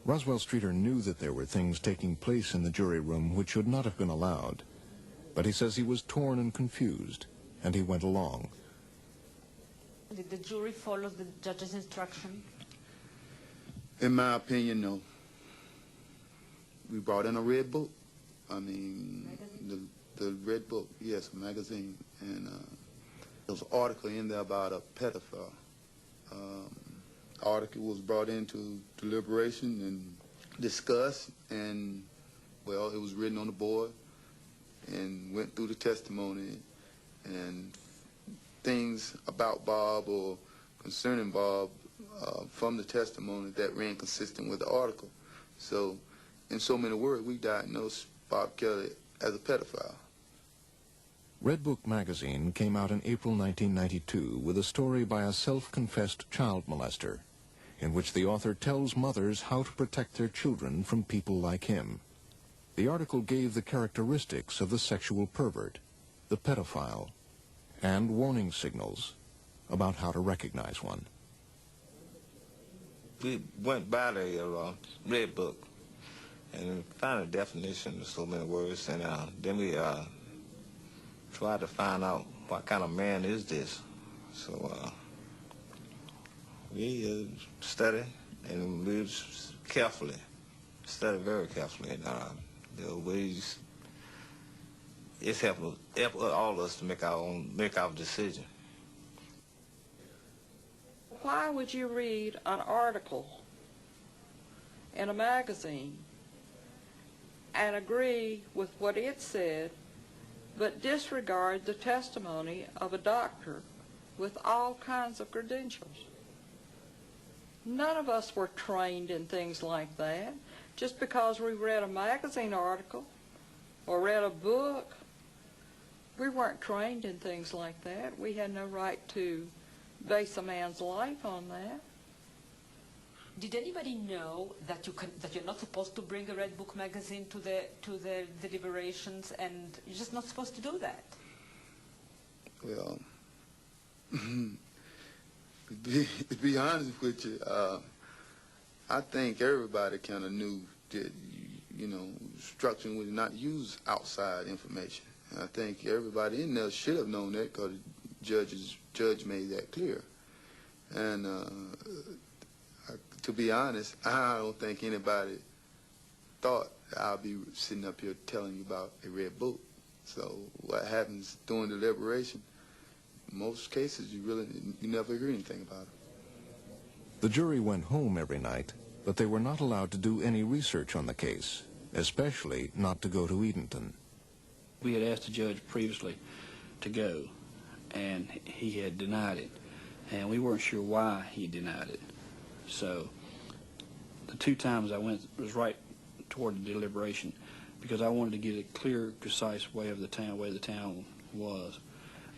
Roswell Streeter knew that there were things taking place in the jury room which should not have been allowed. But he says he was torn and confused, and he went along. Did the jury follow the judge's instruction? In my opinion, no. We brought in a red book. I mean, the red book, yes, a magazine. And there was an article in there about a pedophile. Article was brought into deliberation and discussed, and, well, it was written on the board and went through the testimony, and things about Bob or concerning Bob from the testimony that ran consistent with the article. So, in so many words, we diagnosed Bob Kelly as a pedophile. Red Book magazine came out in April 1992 with a story by a self-confessed child molester, in which the author tells mothers how to protect their children from people like him. The article gave the characteristics of the sexual pervert, the pedophile, and warning signals about how to recognize one. We went by the Red Book and found a definition of so many words, and then we tried to find out what kind of man is this. So we studied, and we carefully, studied very carefully. And the ways it's helped all of us to make our decision. Why would you read an article in a magazine and agree with what it said, but disregard the testimony of a doctor with all kinds of credentials? None of us were trained in things like that. Just because we read a magazine article or read a book, we weren't trained in things like that. We had no right to base a man's life on that. Did anybody know that you're not supposed to bring a Red Book magazine to the deliberations, and you're just not supposed to do that? Well, to be honest with you, I think everybody kind of knew that, instruction would not use outside information. And I think everybody in there should have known that, because the judge made that clear. And to be honest, I don't think anybody thought I'll be sitting up here telling you about a red book. So what happens during deliberation, in most cases, you never hear anything about it. The jury went home every night, but they were not allowed to do any research on the case, especially not to go to Edenton. We had asked the judge previously to go, and he had denied it, and we weren't sure why he denied it. So the 2 times I went was right toward the deliberation, because I wanted to get a clear, concise way of the town, way the town was,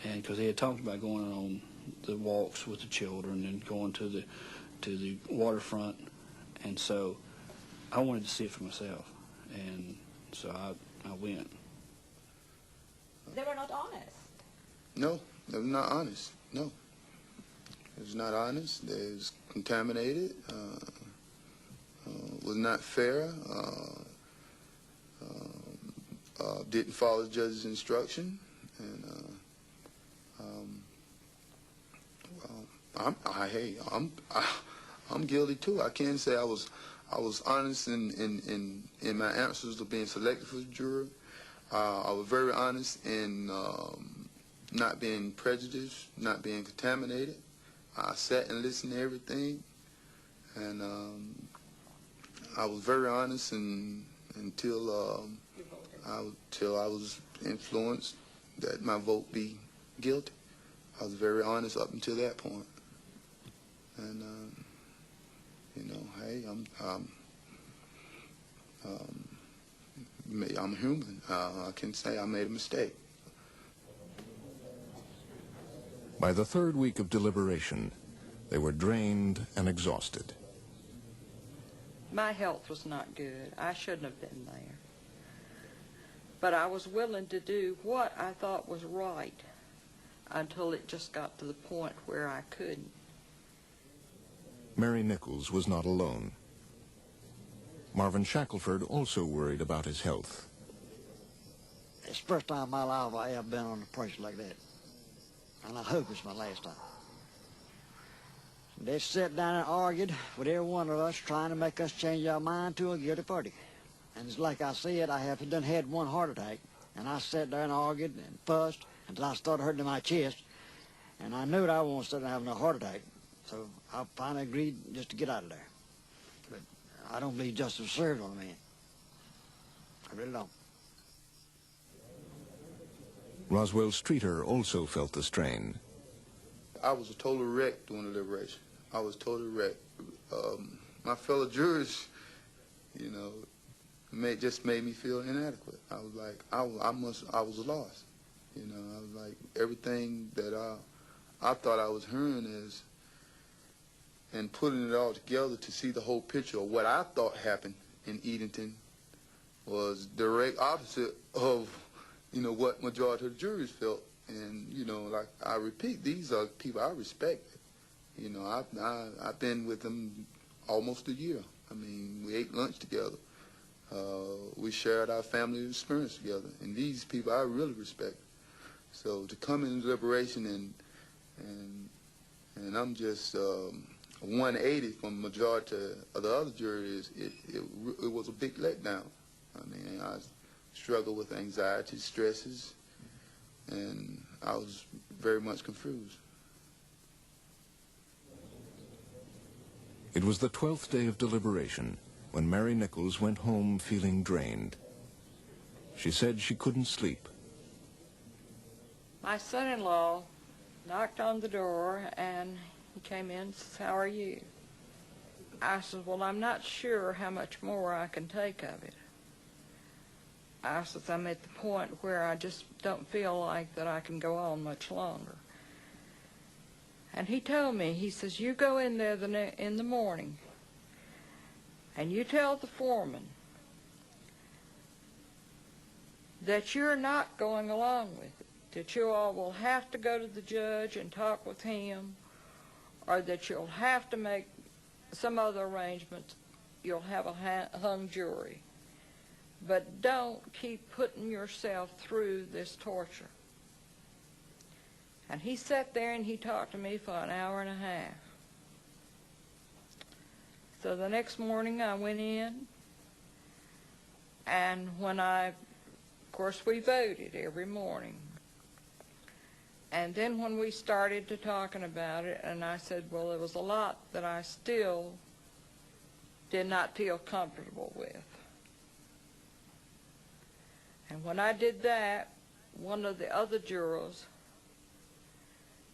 and because they had talked about going on the walks with the children and going to the waterfront, and so I wanted to see it for myself, and so I went. They were not honest. No, they were not honest. No. It was not honest. It was contaminated. Was not fair. Didn't follow the judge's instruction. And I'm guilty too. I can't say I I was honest in my answers to being selected for the jury. I was very honest in not being prejudiced, not being contaminated. I sat and listened to everything, and I was very honest until I was influenced that my vote be guilty. I was very honest up until that point. And you know, hey, I'm human. I can say I made a mistake. By the third week of deliberation, they were drained and exhausted. My health was not good. I shouldn't have been there. But I was willing to do what I thought was right until it just got to the point where I couldn't. Mary Nichols was not alone. Marvin Shackelford also worried about his health. It's the first time in my life I ever been under pressure like that. And I hope it's my last time. They sat down and argued with every one of us, trying to make us change our mind to a guilty verdict. And it's like I said, I have done had one heart attack, and I sat there and argued and fussed until I started hurting in my chest, and I knew that I wasn't sitting there having a heart attack, so I finally agreed just to get out of there. But I don't believe justice was served on a man. I really don't. Roswell Streeter also felt the strain. I was a total wreck during the deliberation. I was totally wrecked. My fellow jurors, you know, just made me feel inadequate. I was like, I was lost. You know, I was like, everything that I thought I was hearing is, and putting it all together to see the whole picture of what I thought happened in Edenton was direct opposite of, you know, what majority of the juries felt. And, you know, like I repeat, these are people I respect. You know, I've been with them almost a year. I mean, we ate lunch together. We shared our family experience together. And these people I really respect. So to come in deliberation and I'm just 180 from the majority of the other juries, it was a big letdown. I mean, I struggled with anxiety, stresses, and I was very much confused. It was the 12th day of deliberation when Mary Nichols went home feeling drained. She said she couldn't sleep. My son-in-law knocked on the door, and he came in and says, "How are you?" I said, "Well, I'm not sure how much more I can take of it." I said, "I'm at the point where I just don't feel like that I can go on much longer." And he told me, he says, "You go in there in the morning, and you tell the foreman that you're not going along with it, that you all will have to go to the judge and talk with him, or that you'll have to make some other arrangements. You'll have a hung jury. But don't keep putting yourself through this torture." And he sat there and he talked to me for an hour and a half. So the next morning I went in, and of course we voted every morning. And then when we started to talking about it, and I said, well, there was a lot that I still did not feel comfortable with. And when I did that, one of the other jurors,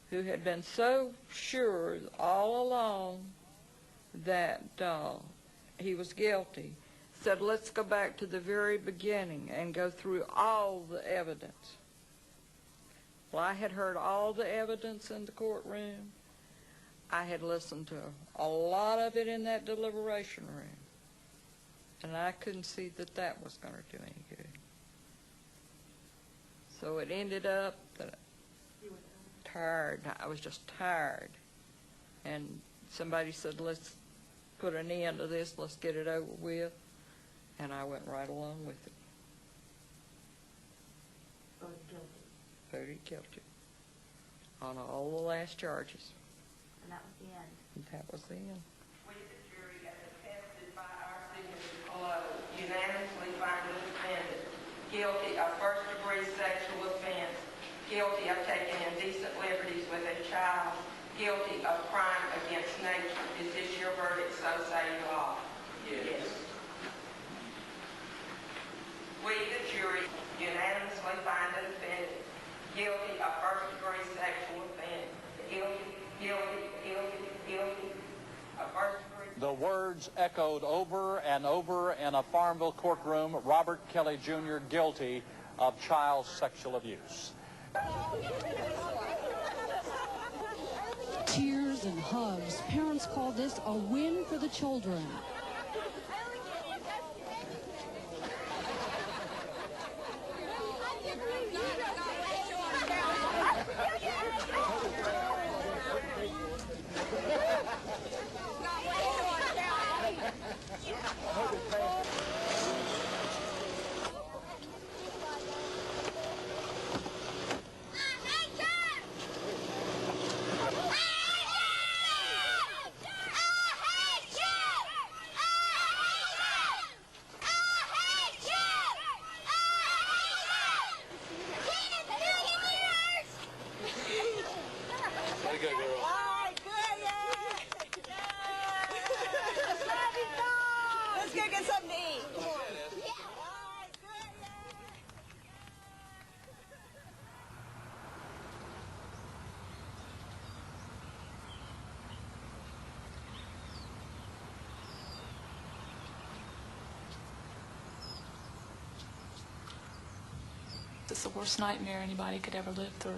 who had been so sure all along that he was guilty, said, "Let's go back to the very beginning and go through all the evidence." Well, I had heard all the evidence in the courtroom. I had listened to a lot of it in that deliberation room. And I couldn't see that that was going to do any good. So it ended up that I was just tired. And somebody said, "Let's put an end to this, let's get it over with." And I went right along with it. Voted guilty on all the last charges. And that was the end. And that was the end. We, the jury, attested by our below unanimously find the defendant guilty of first-degree sexual offense, guilty of taking indecent liberties with a child, guilty of crime against nature. Is this your verdict, so say you all? Yes. We, the jury, unanimously find the defendant guilty of first-degree sexual offense, guilty of first-degree. The words echoed over and over in a Farmville courtroom, Robert Kelly Jr. guilty of child sexual abuse. Tears and hugs. Parents call this a win for the children. It's the worst nightmare anybody could ever live through.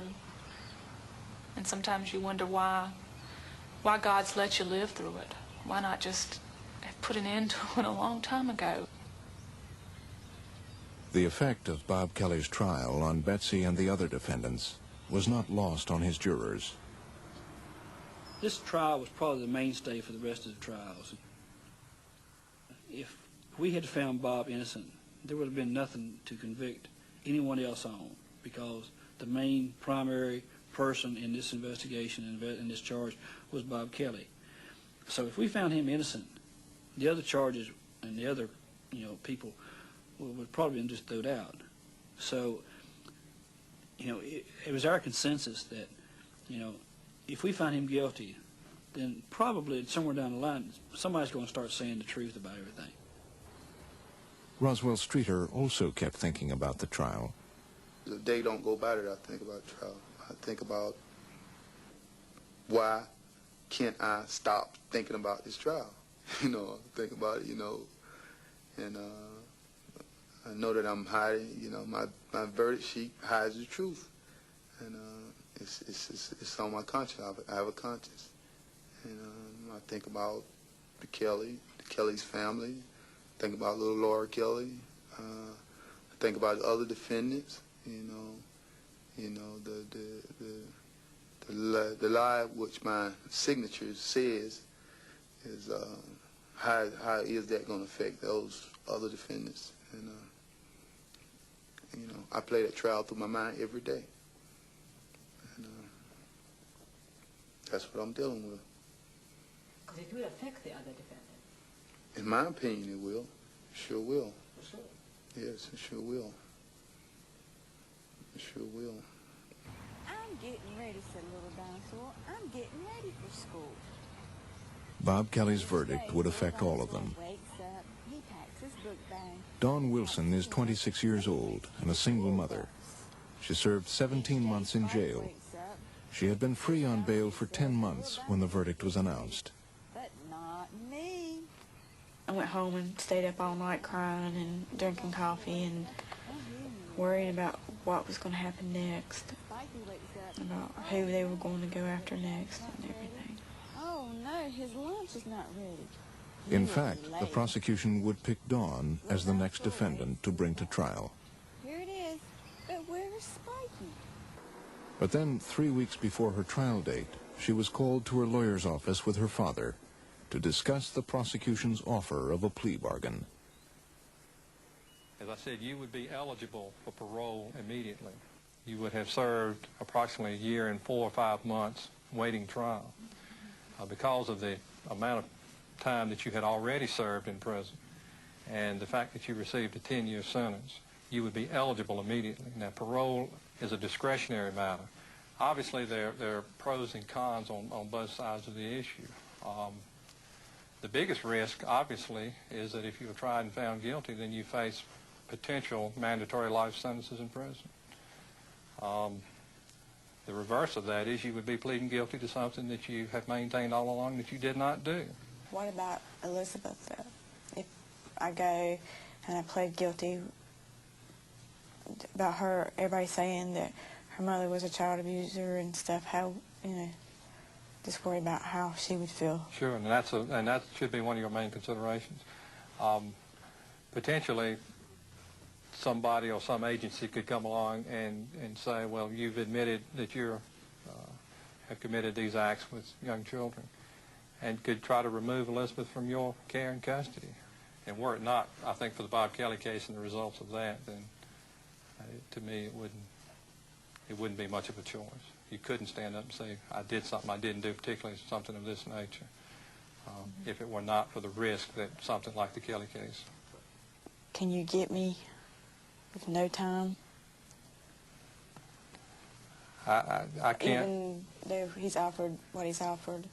And sometimes you wonder why God's let you live through it. Why not just have put an end to it a long time ago? The effect of Bob Kelly's trial on Betsy and the other defendants was not lost on his jurors. This trial was probably the mainstay for the rest of the trials. If we had found Bob innocent, there would have been nothing to convict anyone else on, because the main primary person in this investigation and in this charge was Bob Kelly. So if we found him innocent, the other charges and the other, people would probably been just thrown out. So, it was our consensus that, if we find him guilty, then probably somewhere down the line, somebody's going to start saying the truth about everything. Roswell Streeter also kept thinking about the trial. The day don't go by that I think about the trial. I think about why can't I stop thinking about this trial? Think about it, and I know that I'm hiding, my verdict sheet hides the truth. And it's on my conscience. I have a conscience. And I think about the Kelly's family. Think about little Laura Kelly. I think about the other defendants. The lie which my signature says is how is that going to affect those other defendants? And I play that trial through my mind every day. And that's what I'm dealing with. Because it will affect the other defendants. In my opinion, it will. It sure will. For sure. Yes, it sure will. It sure will. I'm getting ready, said Little Dinosaur. I'm getting ready for school. Bob Kelly's verdict would affect all of them. Wakes up, he packs his book bag. Dawn Wilson is 26 years old and a single mother. She served 17 months in jail. She had been free on bail for 10 months when the verdict was announced. But not me. I went home and stayed up all night crying and drinking coffee and worrying about what was going to happen next, about who they were going to go after next and everything. Oh no, his lunch is not ready. In fact, the prosecution would pick Dawn as the next defendant to bring to trial. Here it is. But where's Spiky? But then, 3 weeks before her trial date, she was called to her lawyer's office with her father to discuss the prosecution's offer of a plea bargain. As I said, you would be eligible for parole immediately. You would have served approximately a year and 4 or 5 months waiting trial because of the amount of time that you had already served in prison and the fact that you received a 10-year sentence, you would be eligible immediately. Now, parole is a discretionary matter. Obviously, there are pros and cons on both sides of the issue. The biggest risk, obviously, is that if you are tried and found guilty, then you face potential mandatory life sentences in prison. The reverse of that is you would be pleading guilty to something that you have maintained all along that you did not do. What about Elizabeth, though? If I go and I plead guilty about her, everybody saying that her mother was a child abuser and stuff, how, just worry about how she would feel. Sure, and that should be one of your main considerations. Potentially, somebody or some agency could come along and say, well, you've admitted that you have committed these acts with young children, and could try to remove Elizabeth from your care and custody. And were it not, I think, for the Bob Kelly case and the results of that, then to me it wouldn't be much of a choice. You couldn't stand up and say, I did something I didn't do, particularly something of this nature, if it were not for the risk that something like the Kelly case. Can you get me with no time? I can't. Even though he's offered what he's offered.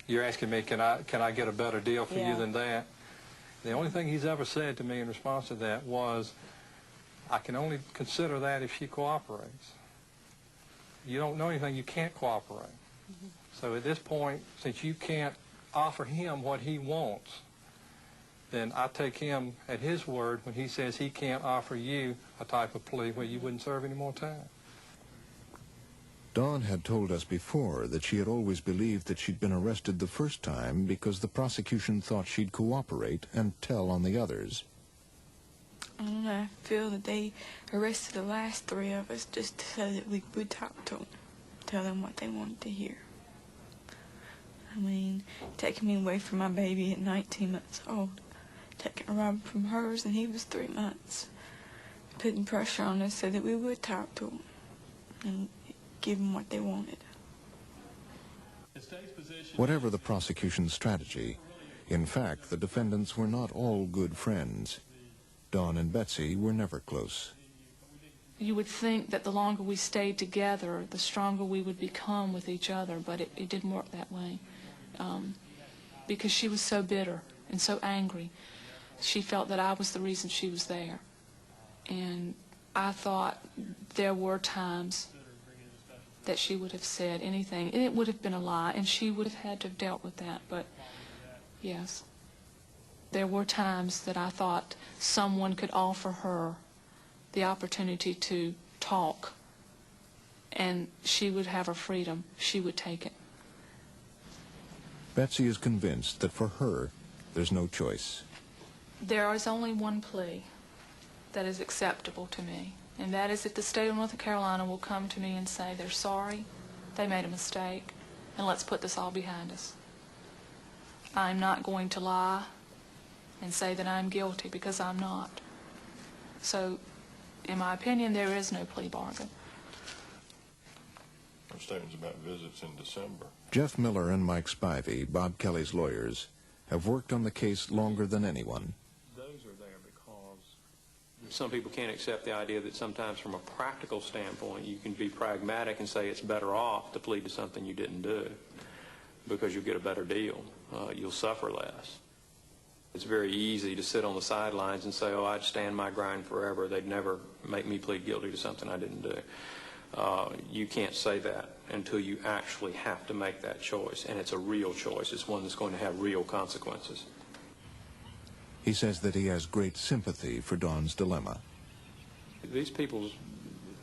You're asking me, can I get a better deal for Yeah. you than that? The only thing he's ever said to me in response to that was, I can only consider that if she cooperates. You don't know anything, you can't cooperate. Mm-hmm. So at this point, since you can't offer him what he wants, then I take him at his word when he says he can't offer you a type of plea where you wouldn't serve any more time. Dawn had told us before that she had always believed that she'd been arrested the first time because the prosecution thought she'd cooperate and tell on the others. I don't know, I feel that they arrested the last three of us just so that we would talk to them, tell them what they wanted to hear. I mean, taking me away from my baby at 19 months old, taking Robert from hers and he was 3 months, putting pressure on us so that we would talk to them and give them what they wanted. Whatever the prosecution's strategy, in fact, the defendants were not all good friends. Dawn and Betsy were never close. You would think that the longer we stayed together, the stronger we would become with each other, but it didn't work that way. Because she was so bitter and so angry. She felt that I was the reason she was there. And I thought there were times that she would have said anything, and it would have been a lie, and she would have had to have dealt with that. But yes, there were times that I thought someone could offer her the opportunity to talk, and she would have her freedom. She would take it. Betsy is convinced that for her, there's no choice. There is only one plea that is acceptable to me, and that is if the state of North Carolina will come to me and say they're sorry, they made a mistake, and let's put this all behind us. I'm not going to lie and say that I'm guilty, because I'm not. So, in my opinion, there is no plea bargain. Our statements about visits in December. Jeff Miller and Mike Spivey, Bob Kelly's lawyers, have worked on the case longer than anyone. Those are there because some people can't accept the idea that sometimes from a practical standpoint you can be pragmatic and say it's better off to plead to something you didn't do because you'll get a better deal. You'll suffer less. It's very easy to sit on the sidelines and say, oh, I'd stand my grind forever. They'd never make me plead guilty to something I didn't do. You can't say that until you actually have to make that choice, and it's a real choice. It's one that's going to have real consequences. He says that he has great sympathy for Dawn's dilemma. These people's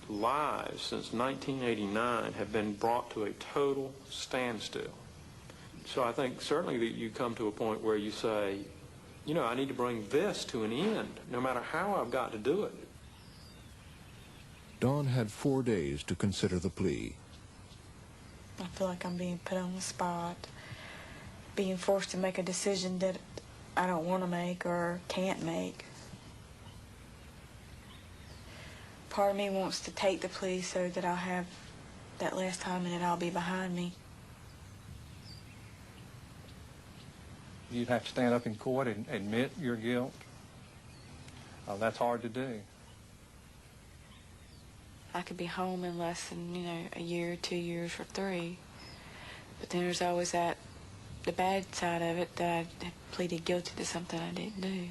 lives since 1989 have been brought to a total standstill. So I think certainly that you come to a point where you say, you know, I need to bring this to an end, no matter how I've got to do it. Dawn had 4 days to consider the plea. I feel like I'm being put on the spot, being forced to make a decision that I don't want to make or can't make. Part of me wants to take the plea so that I'll have that last time and it'll be behind me. You'd have to stand up in court and admit your guilt That's hard to do. I could be home in less than, a year, 2 years, or 3. But then there's always the bad side of it, that I had pleaded guilty to something I didn't do.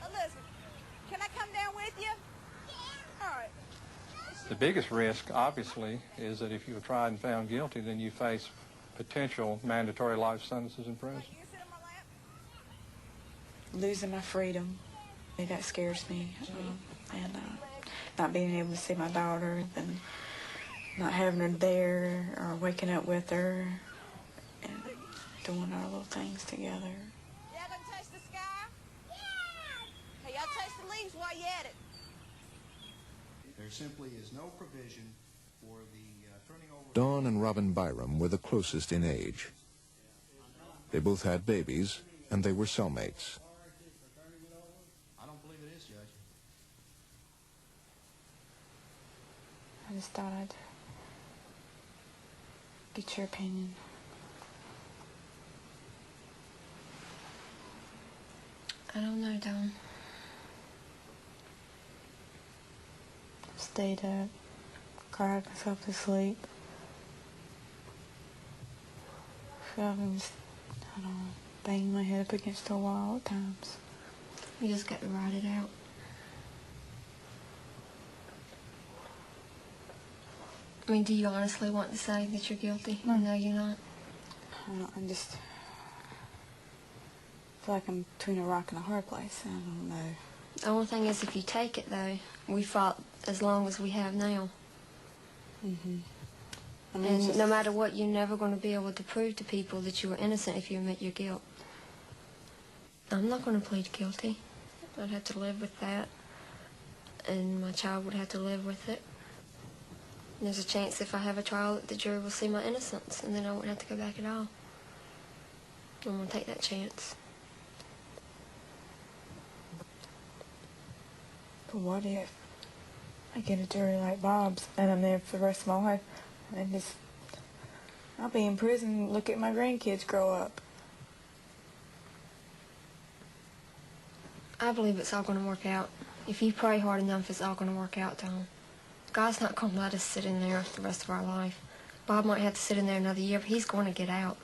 Elizabeth, can I come down with you? All right. The biggest risk, obviously, is that if you are tried and found guilty, then you face potential mandatory life sentences in prison. Losing my freedom, that scares me. And not being able to see my daughter, and not having her there, or waking up with her, and doing our little things together. Y'all gonna touch the sky? Yeah! Hey, y'all touch the leaves while you're at it. There simply is no provision for the turning over... Dawn and Robin Byram were the closest in age. They both had babies, and they were cellmates. I don't believe it is, Judge. I just thought I'd get your opinion. I don't know, Dawn. Stayed up, cried myself to sleep. Felt like just, I don't know, banging my head up against the wall at times. You just got to ride it out. I mean, do you honestly want to say that you're guilty? No, you're not. I just feel like I'm between a rock and a hard place. I don't know. The only thing is, if you take it, though, we fought as long as we have now. Mm-hmm. And no matter what, you're never going to be able to prove to people that you were innocent if you admit your guilt. I'm not going to plead guilty. I'd have to live with that, and my child would have to live with it. And there's a chance if I have a trial that the jury will see my innocence, and then I won't have to go back at all. I'm going to take that chance. But what if I get a jury like Bob's, and I'm there for the rest of my life, and I'll be in prison and look at my grandkids grow up. I believe it's all going to work out. If you pray hard enough, it's all going to work out, Tom. God's not going to let us sit in there the rest of our life. Bob might have to sit in there another year, but he's going to get out.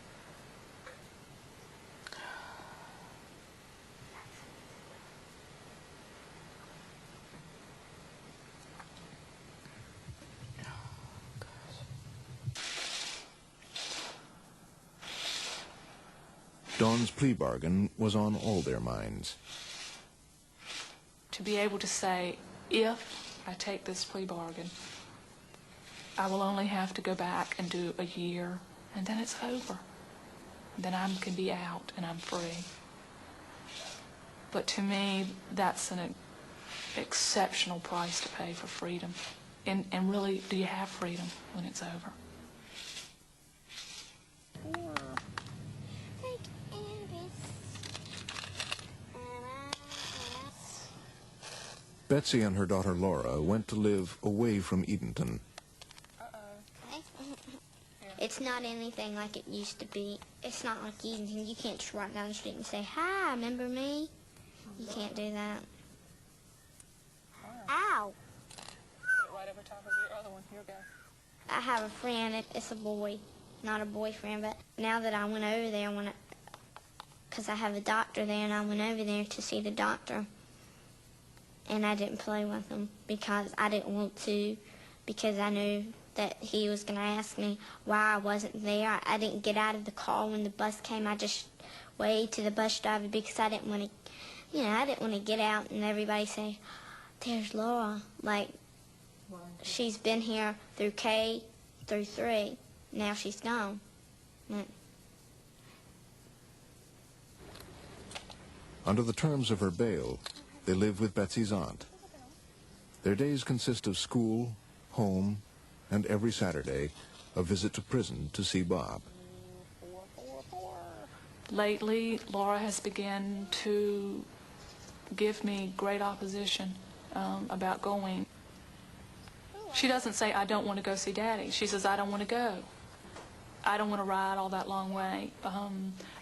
Dawn's plea bargain was on all their minds. To be able to say, if I take this plea bargain, I will only have to go back and do a year, and then it's over. Then I can be out and I'm free. But to me, that's an exceptional price to pay for freedom. And really, do you have freedom when it's over? Betsy and her daughter Laura went to live away from Edenton. It's not anything like it used to be. It's not like Edenton. You can't just walk down the street and say, hi, remember me? You can't do that. Ow! Right over top of your other one. Here we go. I have a friend. It's a boy, not a boyfriend. But now that I went over there, because I have a doctor there, and I went over there to see the doctor. And I didn't play with him because I didn't want to, because I knew that he was going to ask me why I wasn't there. I didn't get out of the car when the bus came. I just waved to the bus driver because I didn't want to, I didn't want to get out and everybody say, there's Laura. Like, she's been here through K through 3. Now she's gone. Under the terms of her bail, they live with Betsy's aunt. Their days consist of school, home, and every Saturday, a visit to prison to see Bob. Lately, Laura has begun to give me great opposition about going. She doesn't say, I don't want to go see Daddy. She says, I don't want to go. I don't want to ride all that long way.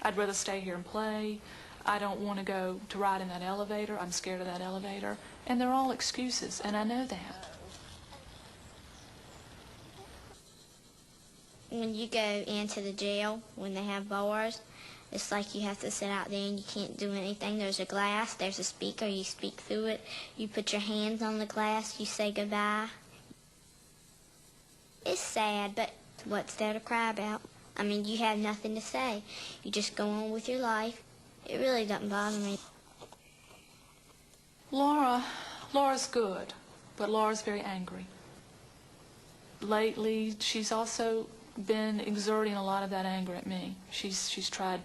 I'd rather stay here and play. I don't want to go to ride in that elevator. I'm scared of that elevator. And they're all excuses, and I know that. When you go into the jail, when they have bars, it's like you have to sit out there and you can't do anything. There's a glass, there's a speaker, you speak through it. You put your hands on the glass, you say goodbye. It's sad, but what's there to cry about? I mean, you have nothing to say. You just go on with your life. It really doesn't bother me. Laura's good, but Laura's very angry. Lately, she's also been exerting a lot of that anger at me. She's tried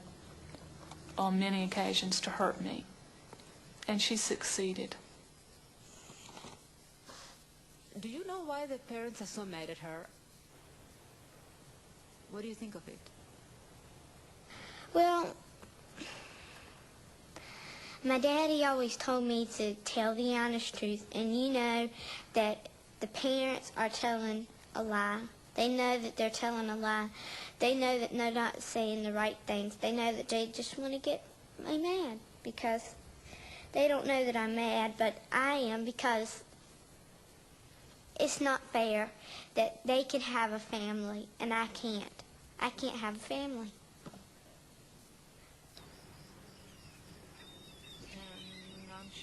on many occasions to hurt me, and she's succeeded. Do you know why the parents are so mad at her? What do you think of it? Well, my daddy always told me to tell the honest truth, and you know that the parents are telling a lie. They know that they're telling a lie. They know that they're not saying the right things. They know that they just want to get me mad because they don't know that I'm mad, but I am, because it's not fair that they can have a family and I can't. I can't have a family.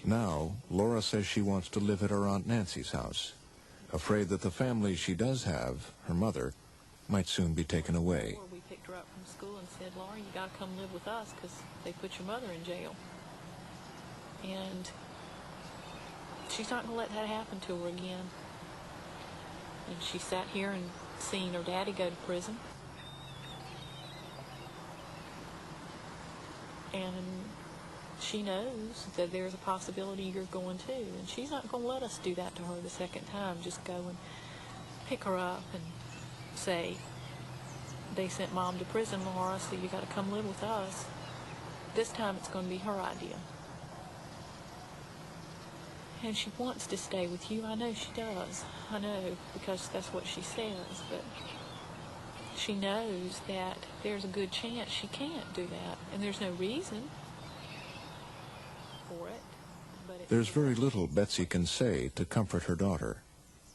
Now, Laura says she wants to live at her Aunt Nancy's house, afraid that the family she does have, her mother, might soon be taken away. We picked her up from school and said, Laura, you got to come live with us because they put your mother in jail. And she's not going to let that happen to her again. And she sat here and seen her daddy go to prison. And she knows that there's a possibility you're going too. And she's not going to let us do that to her the second time. Just go and pick her up and say, they sent Mom to prison, Laura, so you got to come live with us. This time it's going to be her idea. And she wants to stay with you. I know she does. I know, because that's what she says. But she knows that there's a good chance she can't do that. And there's no reason for it. But There's very little Betsy can say to comfort her daughter,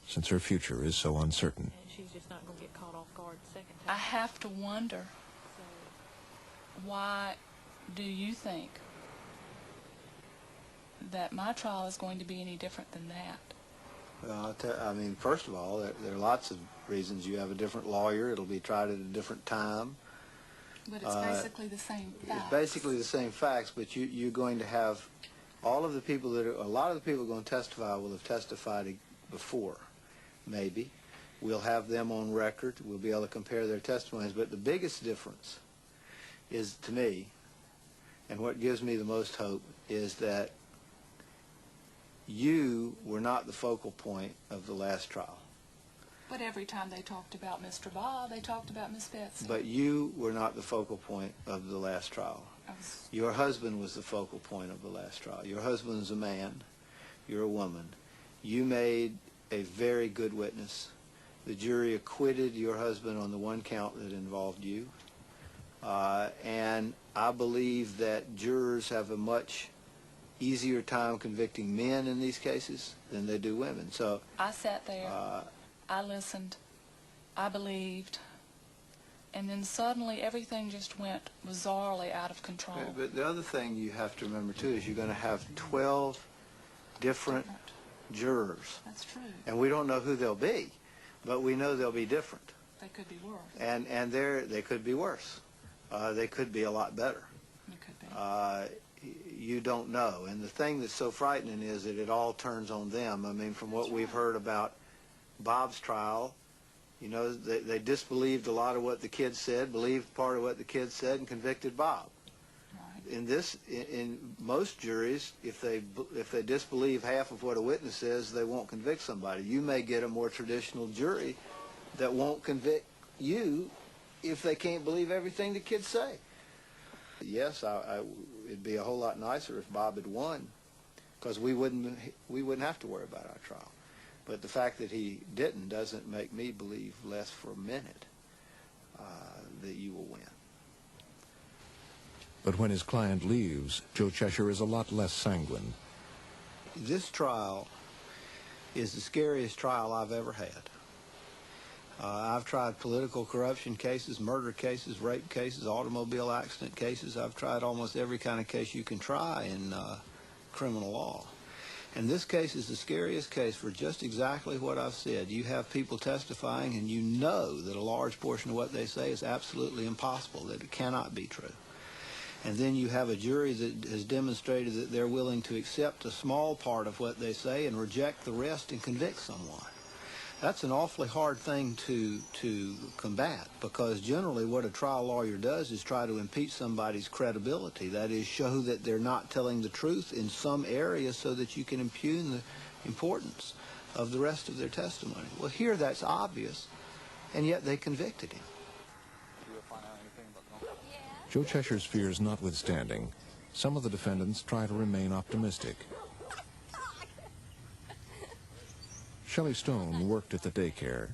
since her future is so uncertain. And she's just not going to get caught off guard the second time. I have to wonder, why do you think that my trial is going to be any different than that? Well, I mean, first of all, there are lots of reasons. You have a different lawyer. It'll be tried at a different time. But it's basically the same facts. It's basically the same facts, but you're going to have all of the people a lot of the people going to testify will have testified before, maybe. We'll have them on record. We'll be able to compare their testimonies. But the biggest difference is, to me, and what gives me the most hope, is that you were not the focal point of the last trial. But every time they talked about Mr. Bob, they talked about Miss Betsy. But you were not the focal point of the last trial. Your husband was the focal point of the last trial. Your husband's a man. You're a woman. You made a very good witness. The jury acquitted your husband on the one count that involved you. And I believe that jurors have a much easier time convicting men in these cases than they do women. So I sat there, I listened, I believed, and then suddenly everything just went bizarrely out of control. But the other thing you have to remember too is you're going to have 12 different jurors. That's true. And we don't know who they'll be, but we know they'll be different. They could be worse. And they could be worse. They could be a lot better. They could be. You don't know. And the thing that's so frightening is that it all turns on them. I mean, from what we've heard about Bob's trial, you know, they disbelieved a lot of what the kids said, believed part of what the kids said, and convicted Bob. Right. In most juries, if they disbelieve half of what a witness says, they won't convict somebody. You may get a more traditional jury that won't convict you if they can't believe everything the kids say. Yes, it'd be a whole lot nicer if Bob had won, because we wouldn't have to worry about our trial. But the fact that he didn't doesn't make me believe less for a minute that you will win. But when his client leaves, Joe Cheshire is a lot less sanguine. This trial is the scariest trial I've ever had. I've tried political corruption cases, murder cases, rape cases, automobile accident cases. I've tried almost every kind of case you can try in criminal law. And this case is the scariest case for just exactly what I've said. You have people testifying, and you know that a large portion of what they say is absolutely impossible, that it cannot be true. And then you have a jury that has demonstrated that they're willing to accept a small part of what they say and reject the rest and convict someone. That's an awfully hard thing to combat, because generally what a trial lawyer does is try to impeach somebody's credibility. That is, show that they're not telling the truth in some areas so that you can impugn the importance of the rest of their testimony. Well, here that's obvious, and yet they convicted him. Joe Cheshire's fears notwithstanding, some of the defendants try to remain optimistic. Shelley Stone worked at the daycare.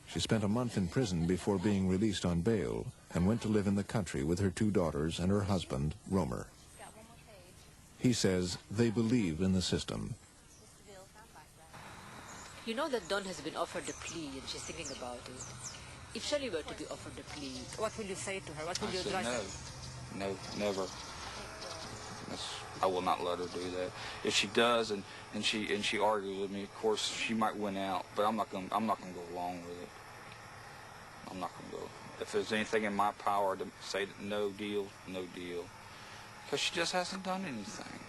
She spent a month in prison before being released on bail and went to live in the country with her 2 daughters and her husband, Romer. He says they believe in the system. You know that Dawn has been offered a plea and she's thinking about it. If Shelley were to be offered a plea, what will you say to her? What will you advise her? No, never. I will not let her do that. If she does and she argues with me, of course she might win out, but I'm not gonna go along with it. I'm not gonna go. If there's anything in my power to say that no deal, no deal, because she just hasn't done anything.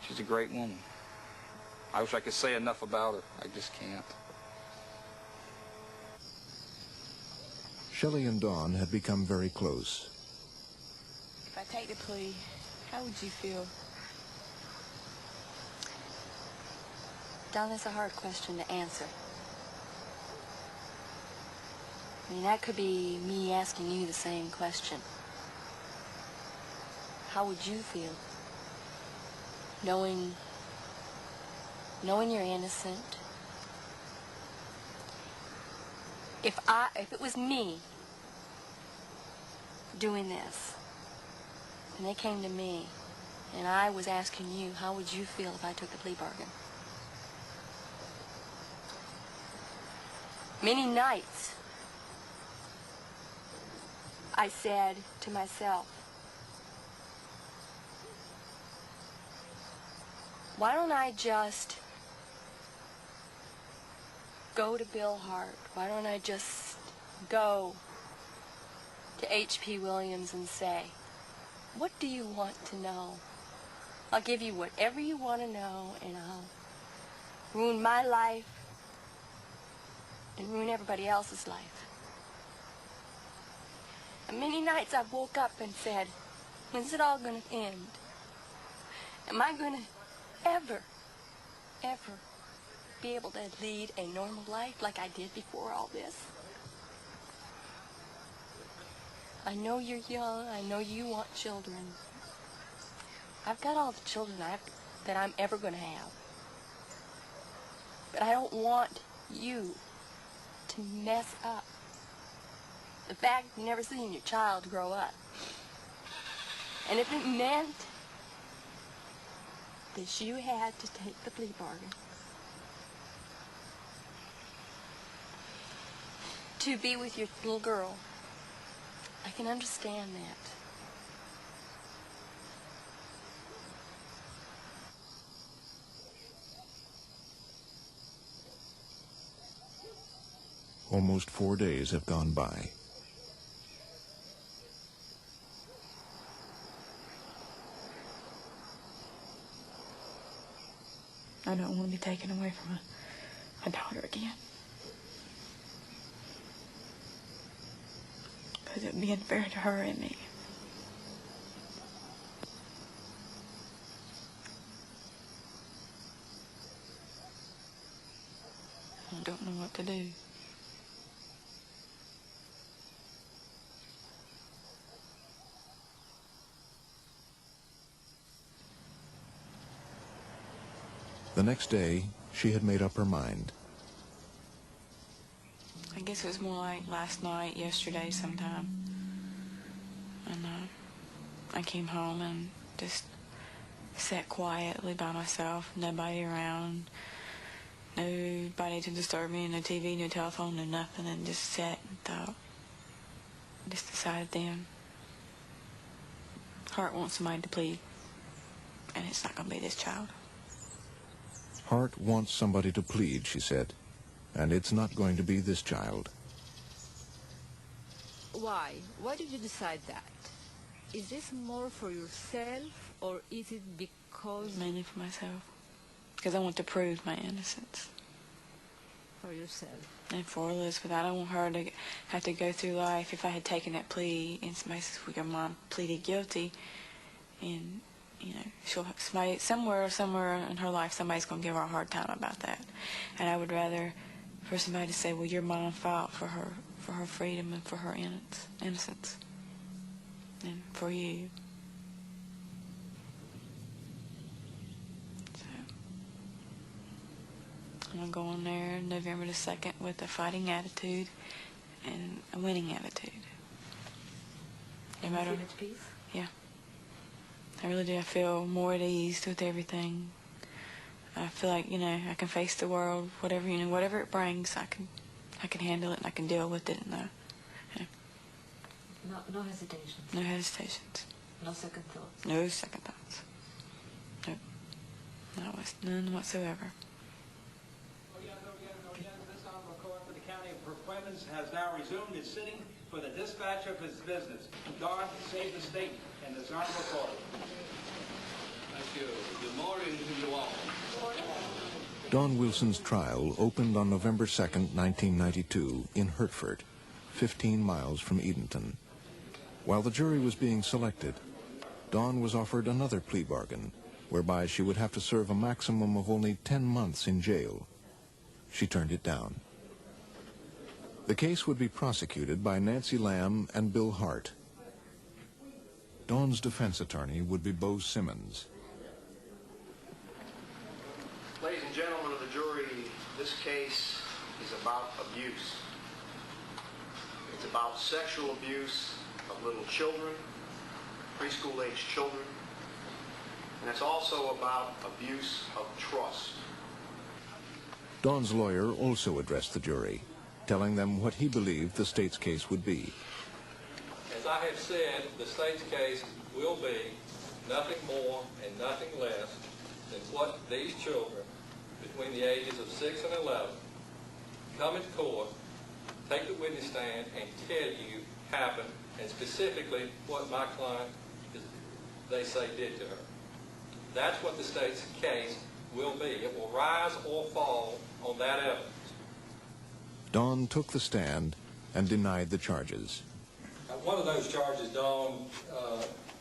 She's a great woman. I wish I could say enough about her. I just can't. Shelley and Dawn had become very close. If I take the plea, how would you feel? Dawn, that's a hard question to answer. I mean, that could be me asking you the same question. How would you feel knowing you're innocent? If it was me doing this, and they came to me, and I was asking you, how would you feel if I took the plea bargain? Many nights, I said to myself, why don't I just go to Bill Hart? Why don't I just go to H.P. Williams and say, what do you want to know? I'll give you whatever you want to know, and I'll ruin my life and ruin everybody else's life. And many nights I woke up and said, when's it all going to end? Am I going to ever be able to lead a normal life like I did before all this? I know you're young. I know you want children. I've got all the children that I'm ever going to have. But I don't want you to mess up the fact you've never seen your child grow up. And if it meant that you had to take the plea bargain to be with your little girl, I can understand that. Almost 4 days have gone by. I don't want to be taken away from my daughter again. Because it would be unfair to her and me. I don't know what to do. The next day, she had made up her mind. I guess it was more like last night, yesterday sometime. And I came home and just sat quietly by myself, nobody around, nobody to disturb me, no TV, no telephone, no nothing, and just sat and thought. Just decided then, Hart wants somebody to plead, and it's not going to be this child. Hart wants somebody to plead, she said, and it's not going to be this child. Why? Why did you decide that? Is this more for yourself, or is it because... Mainly for myself, because I want to prove my innocence. For yourself? And for Elizabeth. I don't want her to have to go through life. If I had taken that plea and somebody says, well, your mom pleaded guilty, and, you know, somewhere in her life, somebody's going to give her a hard time about that. And I would rather for somebody to say, well, your mom fought for her freedom and for her innocence, and for you. So I'm going to go on there November the 2nd with a fighting attitude and a winning attitude. No matter. Feel at peace? Yeah. I really do. I feel more at ease with everything. I feel like, you know, I can face the world, whatever it brings, I can handle it and I can deal with it. And No hesitations? No hesitations. No second thoughts? No second thoughts. Nope. None whatsoever. This Honorable Court for the County of Clemens has now resumed its sitting for the dispatch of its business. God save the state and this Honorable Court. Thank you. Good morning to you all. Dawn Wilson's trial opened on November 2nd, 1992, in Hertford, 15 miles from Edenton. While the jury was being selected, Dawn was offered another plea bargain, whereby she would have to serve a maximum of only 10 months in jail. She turned it down. The case would be prosecuted by Nancy Lamb and Bill Hart. Dawn's defense attorney would be Bo Simmons. Ladies and gentlemen of the jury, this case is about abuse. It's about sexual abuse of little children, preschool-age children, and it's also about abuse of trust. Dawn's lawyer also addressed the jury, telling them what he believed the state's case would be. As I have said, the state's case will be nothing more and nothing less than what these children between the ages of 6 and 11 come into court, take the witness stand, and tell you happened, and specifically what my client, they say, did to her. That's what the state's case will be. It will rise or fall on that evidence. Dawn took the stand and denied the charges. One of those charges, Dawn,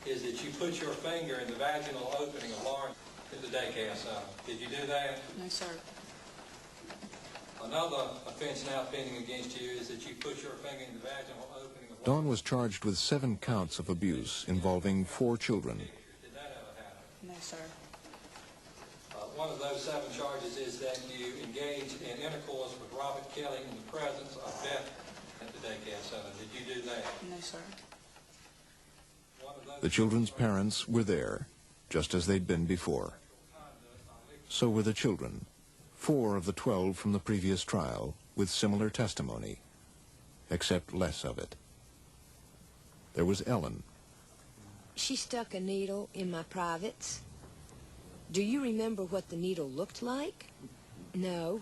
is that you put your finger in the vaginal opening of Lauren at the daycare center. Did you do that? No, sir. Another offense now pending against you is that you put your finger in the vaginal opening of Dawn was charged with 7 counts of abuse involving 4 children. Did that ever happen? No, sir. One of those 7 charges is that you engaged in intercourse with Robert Kelly in the presence of Beth at the daycare center. Did you do that? No, sir. The children's parents were there, just as they'd been before. So were the children, 4 of the 12 from the previous trial, with similar testimony, except less of it. There was Ellen. She stuck a needle in my privates. Do you remember what the needle looked like? No.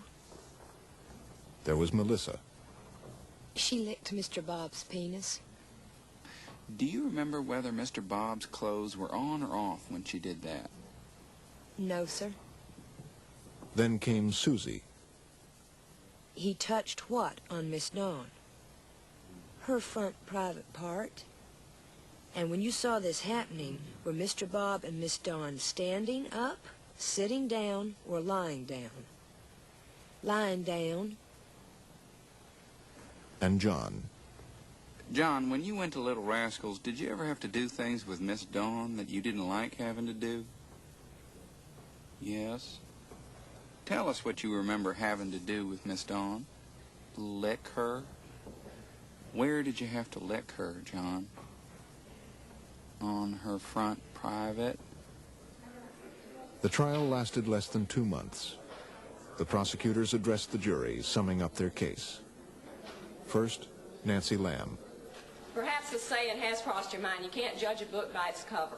There was Melissa. She licked Mr. Bob's penis. Do you remember whether Mr. Bob's clothes were on or off when she did that? No, sir. Then came Susie. He touched what on Miss Dawn? Her front private part. And when you saw this happening, were Mr. Bob and Miss Dawn standing up, sitting down, or lying down? Lying down. And John. John, when you went to Little Rascals, did you ever have to do things with Miss Dawn that you didn't like having to do? Yes. Tell us what you remember having to do with Miss Dawn. Lick her? Where did you have to lick her, John? On her front private? The trial lasted less than 2 months. The prosecutors addressed the jury, summing up their case. First, Nancy Lamb. Perhaps the saying has crossed your mind, you can't judge a book by its cover.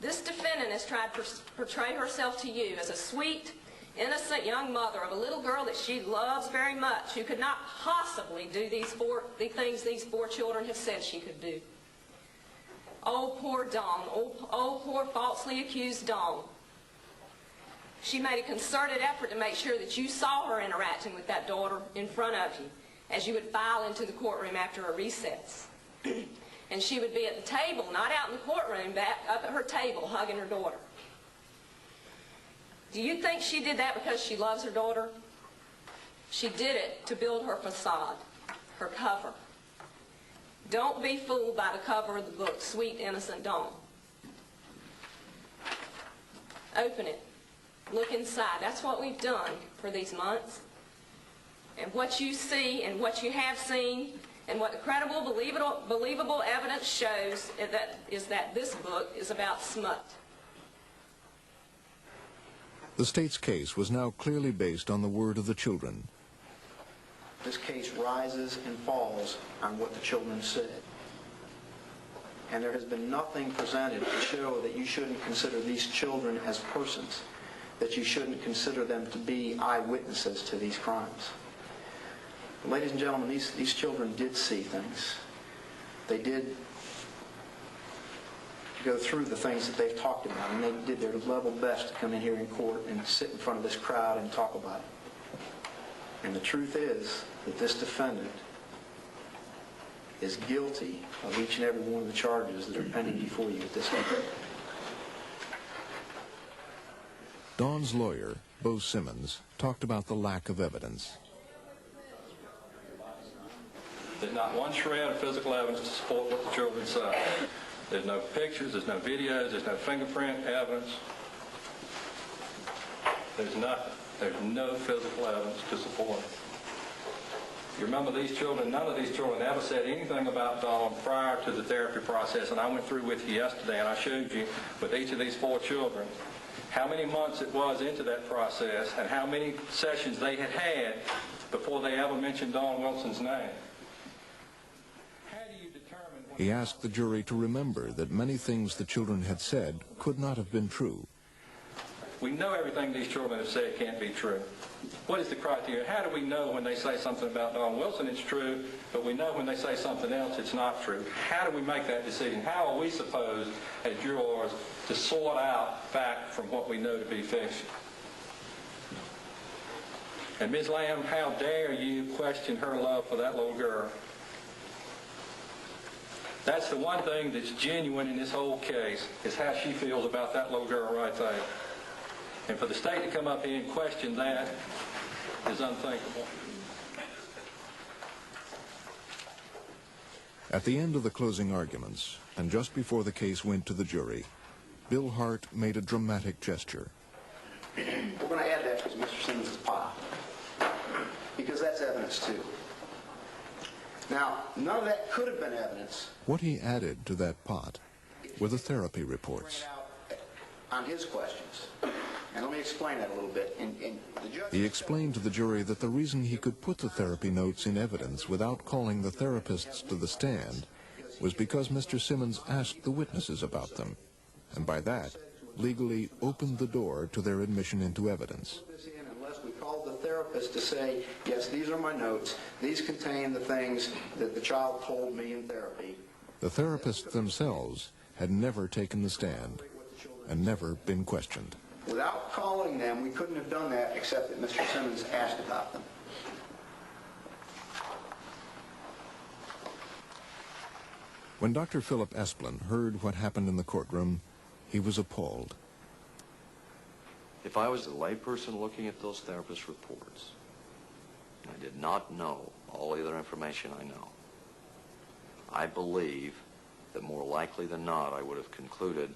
This defendant has tried to portray herself to you as a sweet, innocent young mother of a little girl that she loves very much, who could not possibly do the things these 4 children have said she could do. Oh, poor Dawn. Oh, poor falsely accused Dawn. She made a concerted effort to make sure that you saw her interacting with that daughter in front of you as you would file into the courtroom after a recess. And she would be at the table, not out in the courtroom, back up at her table, hugging her daughter. Do you think she did that because she loves her daughter? She did it to build her facade, her cover. Don't be fooled by the cover of the book, Sweet Innocent Dawn. Open it. Look inside. That's what we've done for these months. And what you see and what you have seen and what the credible, believable evidence shows is that this book is about smut. The state's case was now clearly based on the word of the children. This case rises and falls on what the children said. And there has been nothing presented to show that you shouldn't consider these children as persons, that you shouldn't consider them to be eyewitnesses to these crimes. Ladies and gentlemen, these children did see things. They did go through the things that they've talked about, and they did their level best to come in here in court and sit in front of this crowd and talk about it. And the truth is that this defendant is guilty of each and every one of the charges that are pending before you at this point. Dawn's lawyer, Bo Simmons, talked about the lack of evidence. There's not one shred of physical evidence to support what the children say. There's no pictures, there's no videos, there's no fingerprint evidence. There's nothing. There's no physical evidence to support it. You remember these children, none of these children ever said anything about Dawn prior to the therapy process, and I went through with you yesterday and I showed you with each of these 4 children how many months it was into that process and how many sessions they had had before they ever mentioned Dawn Wilson's name. He asked the jury to remember that many things the children had said could not have been true. We know everything these children have said can't be true. What is the criteria? How do we know when they say something about Dawn Wilson it's true, but we know when they say something else it's not true? How do we make that decision? How are we supposed, as jurors, to sort out fact from what we know to be fiction? And Ms. Lamb, how dare you question her love for that little girl? That's the one thing that's genuine in this whole case, is how she feels about that little girl right there. And for the state to come up here and question that is unthinkable. At the end of the closing arguments, and just before the case went to the jury, Bill Hart made a dramatic gesture. We're going to add that to Mr. Simmons' pile, because that's evidence too. Now, none of that could have been evidence. What he added to that pot were the therapy reports. On his questions. And let me explain that a little bit. He explained to the jury that the reason he could put the therapy notes in evidence without calling the therapists to the stand was because Mr. Simmons asked the witnesses about them, and by that, legally opened the door to their admission into evidence. Unless we called the therapist to say, yes, these are my notes, these contain the things that the child told me in therapy. The therapists themselves had never taken the stand and never been questioned. Without calling them, we couldn't have done that except that Mr. Simmons asked about them. When Dr. Philip Esplin heard what happened in the courtroom, he was appalled. If I was a layperson looking at those therapist reports, and I did not know all the other information I know, I believe that more likely than not I would have concluded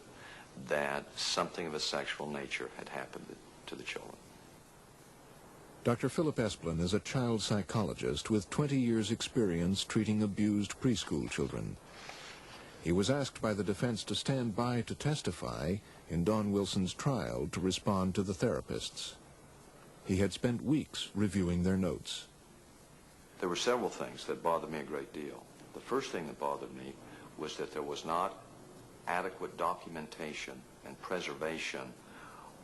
that something of a sexual nature had happened to the children. Dr. Philip Esplin is a child psychologist with 20 years' experience treating abused preschool children. He was asked by the defense to stand by to testify in Dawn Wilson's trial to respond to the therapists. He had spent weeks reviewing their notes. There were several things that bothered me a great deal. The first thing that bothered me was that there was not adequate documentation and preservation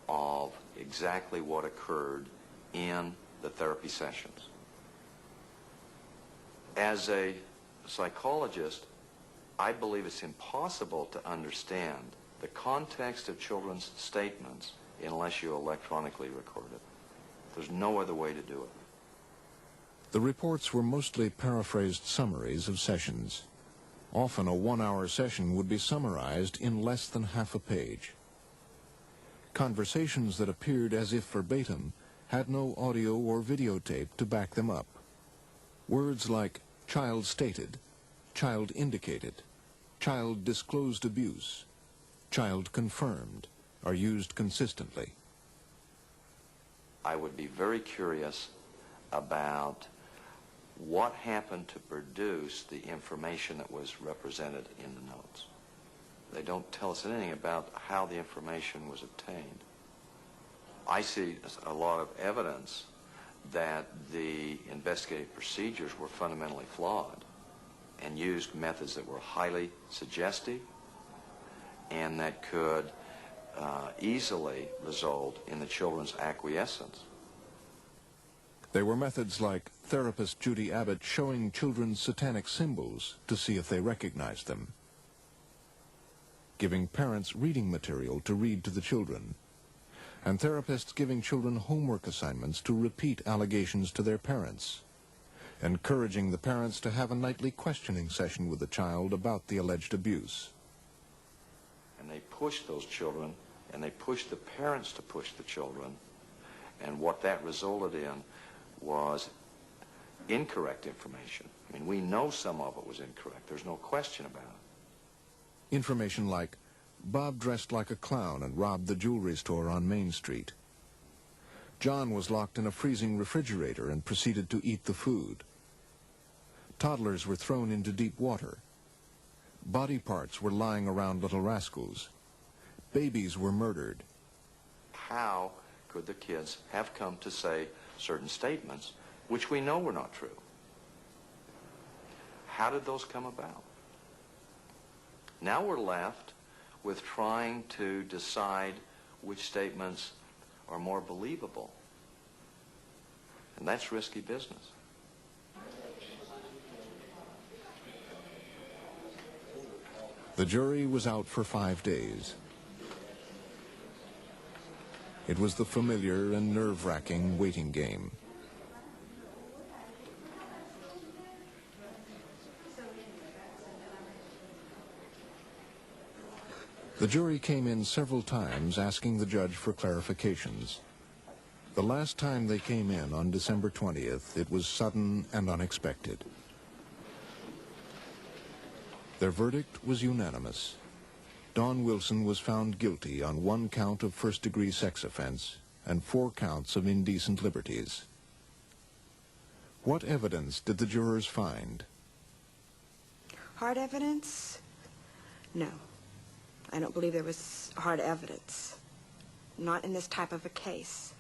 of exactly what occurred in the therapy sessions. As a psychologist, I believe it's impossible to understand the context of children's statements unless you electronically record it. There's no other way to do it. The reports were mostly paraphrased summaries of sessions. Often a one-hour session would be summarized in less than half a page. Conversations that appeared as if verbatim had no audio or videotape to back them up. Words like child stated, child indicated, child disclosed abuse, child confirmed are used consistently. I would be very curious about what happened to produce the information that was represented in the notes. They don't tell us anything about how the information was obtained. I see a lot of evidence that the investigative procedures were fundamentally flawed and used methods that were highly suggestive and that could easily result in the children's acquiescence. There were methods like therapist Judy Abbott showing children satanic symbols to see if they recognized them, giving parents reading material to read to the children, and therapists giving children homework assignments to repeat allegations to their parents, encouraging the parents to have a nightly questioning session with the child about the alleged abuse. And they pushed those children, and they pushed the parents to push the children, and what that resulted in was incorrect information. I mean, we know some of it was incorrect. There's no question about it. Information like, Bob dressed like a clown and robbed the jewelry store on Main Street. John was locked in a freezing refrigerator and proceeded to eat the food. Toddlers were thrown into deep water. Body parts were lying around little rascals. Babies were murdered. How could the kids have come to say certain statements which we know were not true? How did those come about? Now we're left with trying to decide which statements are more believable. And that's risky business. The jury was out for 5 days. It was the familiar and nerve-wracking waiting game. The jury came in several times asking the judge for clarifications. The last time they came in on December 20th, it was sudden and unexpected. Their verdict was unanimous. Dawn Wilson was found guilty on 1 count of first-degree sex offense and 4 counts of indecent liberties. What evidence did the jurors find? Hard evidence? No. I don't believe there was hard evidence. Not in this type of a case.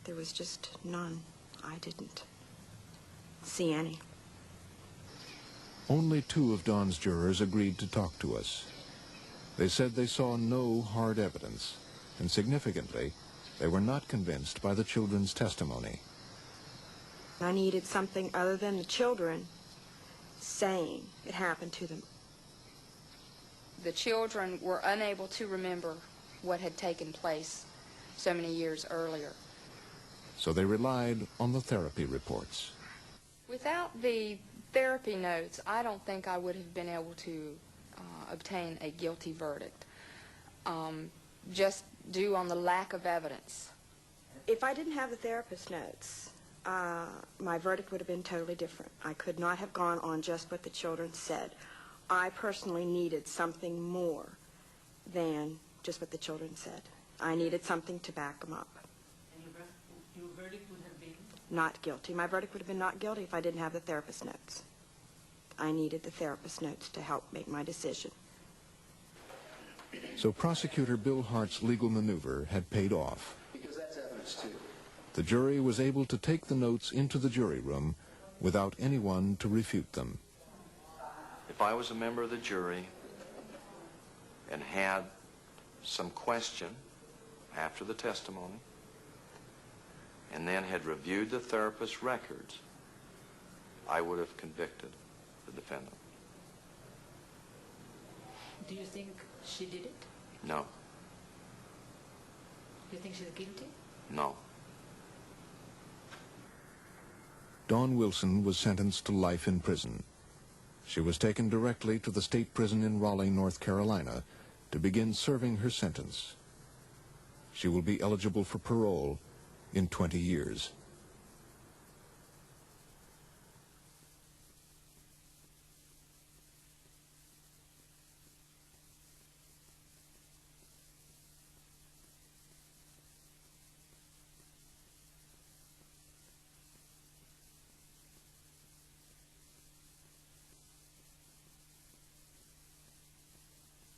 There was just none. I didn't see any. Only 2 of Dawn's jurors agreed to talk to us. They said they saw no hard evidence, and significantly, they were not convinced by the children's testimony. I needed something other than the children saying it happened to them. The children were unable to remember what had taken place so many years earlier. So they relied on the therapy reports. Without the therapy notes, I don't think I would have been able to obtain a guilty verdict, just due on the lack of evidence. If I didn't have the therapist notes, my verdict would have been totally different. I could not have gone on just what the children said. I personally needed something more than just what the children said. I needed something to back them up. And your verdict would have been? not guilty. My verdict would have been not guilty if I didn't have the therapist notes. I needed the therapist notes to help make my decision. So prosecutor Bill Hart's legal maneuver had paid off. Because that's evidence, too. The jury was able to take the notes into the jury room without anyone to refute them. If I was a member of the jury and had some question after the testimony and then had reviewed the therapist's records, I would have convicted the defendant. Do you think she did it? No. Do you think she's guilty? No. Dawn Wilson was sentenced to life in prison. She was taken directly to the state prison in Raleigh, North Carolina, to begin serving her sentence. She will be eligible for parole in 20 years.